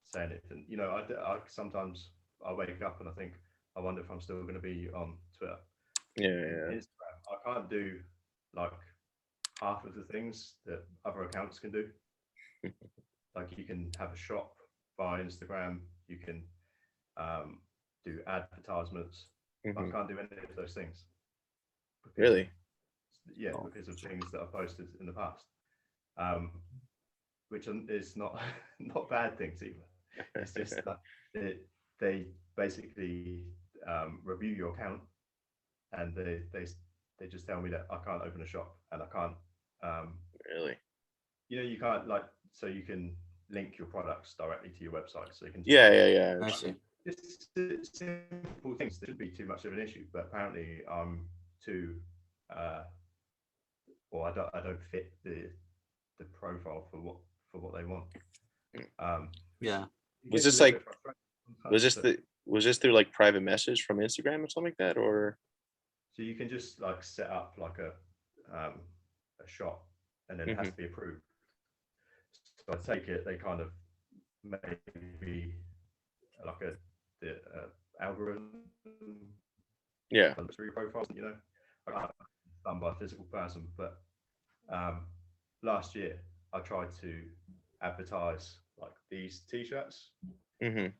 saying it. And I sometimes I wake up and I think, I wonder if I'm still going to be on Twitter. Yeah. Instagram, I can't do like half of the things that other accounts can do. Like you can have a shop via Instagram, you can do advertisements. I Mhm. can't do any of those things. Really? Yeah, Oh. because of things that I posted in the past, which is not not bad things either. It's just that they basically review your account, and they just tell me that I can't open a shop and I can't. Really? You can't so you can link your products directly to your website, so you can. Yeah. I see. Just simple things that shouldn't be too much of an issue, but apparently I'm too. Well, I don't fit the profile for what they want. Yeah. It Was gets a this little like bit frustrating was sometimes, this was this through like private message from Instagram or something like that, or? so you can just like set up like a shop, and then it has Mhm. to be approved. So I take it they kind of maybe like the algorithm Yeah. through profiles, done by a physical person. But last year I tried to advertise like these t-shirts. Mhm.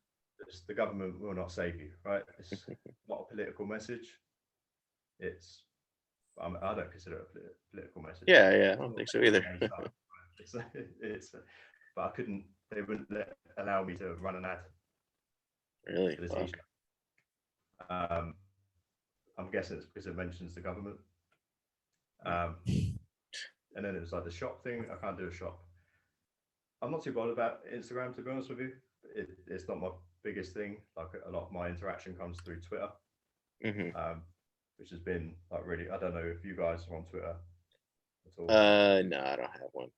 The government will not save you, right? It's not a political message. It's I don't consider it a political message. Yeah. I don't think so either. It's but I couldn't. They wouldn't allow me to run an ad Really? for the Fuck. t-shirt. I'm guessing it's because it mentions the government. And then it was like the shop thing. I can't do a shop. I'm not too bothered about Instagram, to be honest with you. It's not my biggest thing. Like a lot of my interaction comes through Twitter, Mhm. which has been like really. I don't know if you guys are on Twitter at all. No, I don't have one.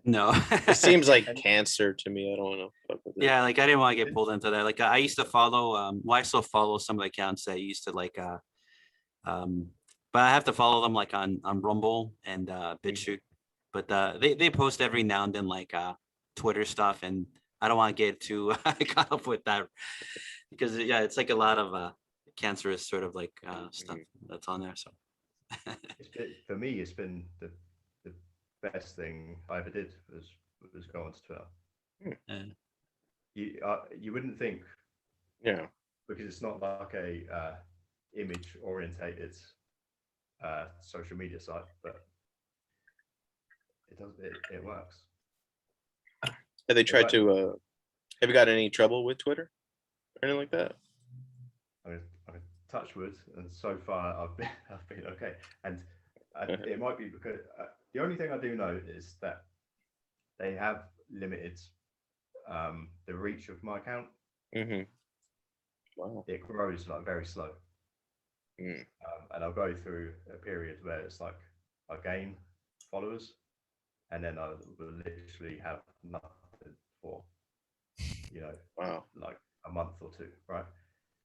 No. It seems like cancer to me. I don't want to fuck with it. Yeah, like I didn't want to get pulled into that. Like I used to follow well, I still follow some of the accounts that used to like but I have to follow them like on Rumble and BitChute. But they post every now and then like Twitter stuff, and I don't want to get too caught up with that because yeah, it's like a lot of cancerous sort of like stuff that's on there. So For me, it's been the best thing I ever did was go onto Twitter. You wouldn't think, Yeah. because it's not like a image orientated social media site, but it works. Have they tried might- to? Have you got any trouble with Twitter or anything like that? I mean, touch wood, and so far I've been okay. And it might be because the only thing I do know is that they have limited the reach of my account. Mhm. Wow. It grows like very slow. Mm. And I'll go through a period where it's like I gain followers, and then I will literally have nothing for Wow. like a month or two, right?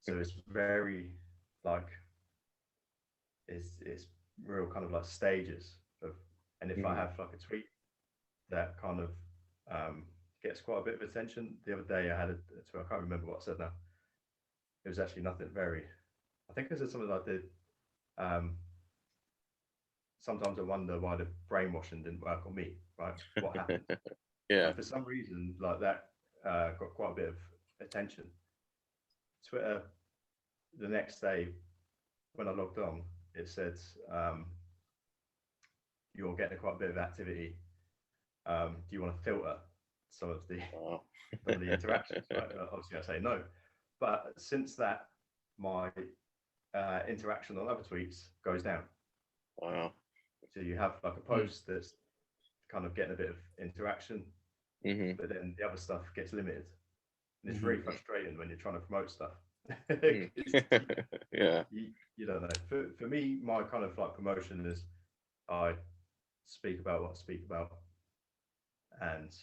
So it's very like it's real kind of like stages of, and if I have like a tweet that kind of gets quite a bit of attention. The other day I had I can't remember what I said now. It was actually nothing very. I think I said something like the sometimes I wonder why the brainwashing didn't work on me, right? What happened? Yeah. And for some reason, like that got quite a bit of attention. Twitter, the next day when I logged on, it said you're getting quite a bit of activity. Do you want to filter some of the Wow. some of the interactions? Right? Obviously, I say no. But since that, my interaction on other tweets goes down. Wow. So you have like a post that's kind of getting a bit of interaction, but then the other stuff gets limited. And it's very frustrating when you're trying to promote stuff. Yeah. You don't know. For me, my kind of like promotion is I speak about what I speak about, and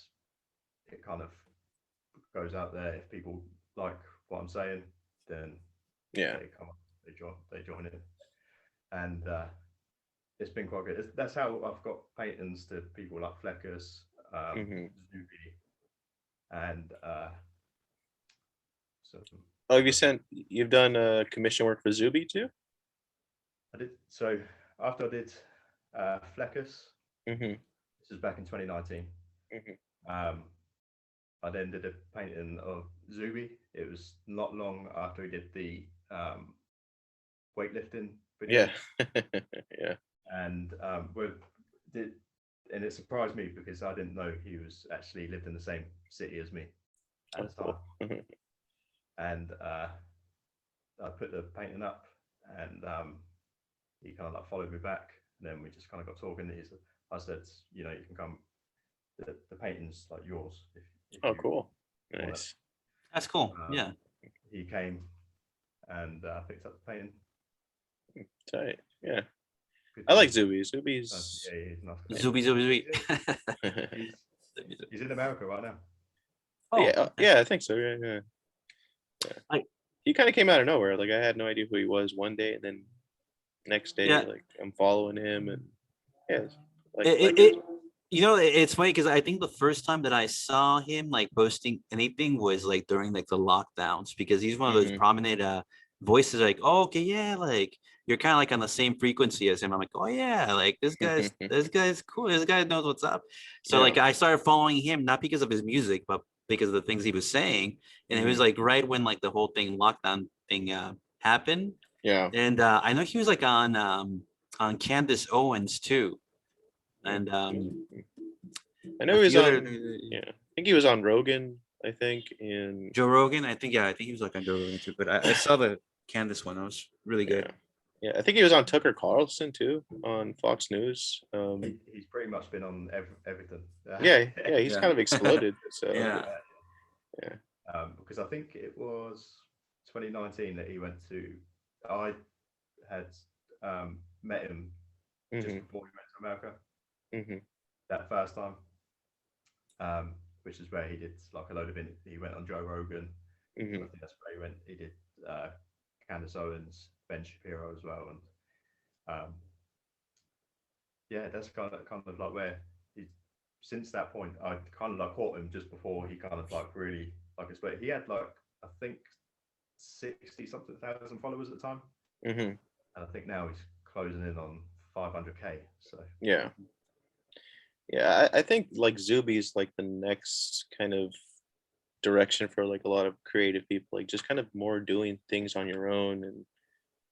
it kind of goes out there. If people like what I'm saying, then Yeah. they come up, they join in, and it's been quite good. That's how I've got paintings to people like Fleckus, Zuby, and so Oh, you've done commission work for Zuby too? I did. So after I did Fleckus, this was back in 2019. I then did a painting of Zuby. It was not long after he did the weightlifting video. Yeah. Yeah. And and it surprised me because I didn't know he was actually lived in the same city as me at the time. And I put the painting up, and he kind of like followed me back, and then we just kind of got talking. I said, you can come. The painting's like yours. If oh, cool. Nice. That's cool. Yeah. He came and picked up the painting. Tight. Yeah. Good I like dude. Zuby. Zuby's Yeah, he's nice guy. Zuby. He's in America right now. Oh, yeah, I think so. Yeah. He kind of came out of nowhere. Like I had no idea who he was one day, and then next day, like I'm following him, and it's funny because I think the first time that I saw him like posting anything was like during like the lockdowns, because he's one of those prominent voices like, oh, okay, yeah, like you're kind of like on the same frequency as him. I'm like, oh yeah, like this guy's cool. This guy knows what's up. So like I started following him not because of his music, but because of the things he was saying. And it was like right when like the whole lockdown thing happened. Yeah. And I know he was like on Candace Owens too. And I know he was on. I think he was on Rogan. I think in Joe Rogan. I think he was like on Joe Rogan too. But I saw the Candace one. That was really good. Yeah, I think he was on Tucker Carlson too on Fox News. He's pretty much been on everything. He's kind of exploded. So because I think it was 2019 that he went to. I had met him just before he went to America. That first time, which is where he did like a load of he went on Joe Rogan. I think that's where he went. He did Candace Owens, Ben Shapiro as well, and that's kind of like where since that point I kind of like caught him just before he kind of like really like exploded. He had like I think 60-something thousand followers at the time, and I think now he's closing in on 500K. So I think like Zuby's like the next kind of direction for like a lot of creative people, like just kind of more doing things on your own, and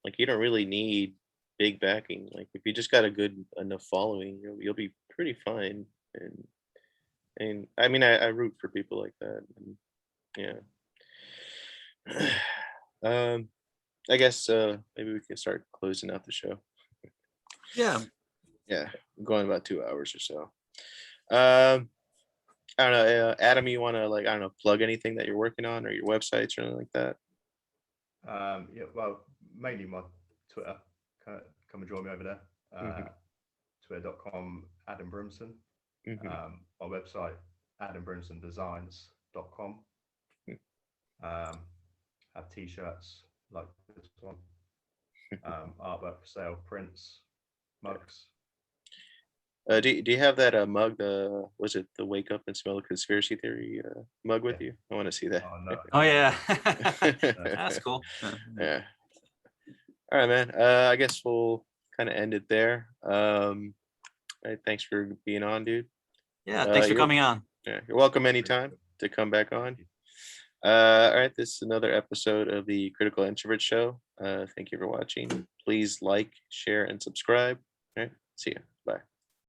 like you don't really need big backing. Like if you just got a good enough following, you'll be pretty fine. And I mean I root for people like that. And, I guess maybe we can start closing out the show. Yeah, I'm going about 2 hours or so. I don't know, Adam, you want to like, I don't know, plug anything that you're working on or your websites or anything like that? Well, mainly my Twitter. Come and join me over there. Twitter.com Adam Brimson. My website adambrimsondesigns.com. Have t-shirts like this one, artwork for sale, prints, mugs. Do you have that mug? Was it the Wake Up and Smell the Conspiracy Theory mug with you? I want to see that. Oh yeah, that's cool. Yeah. All right, man. I guess we'll kind of end it there. All right, thanks for being on, dude. Yeah, thanks for coming on. Yeah, you're welcome anytime to come back on. All right, this is another episode of the Critical Introvert Show. Thank you for watching. Please like, share, and subscribe. All right, see ya.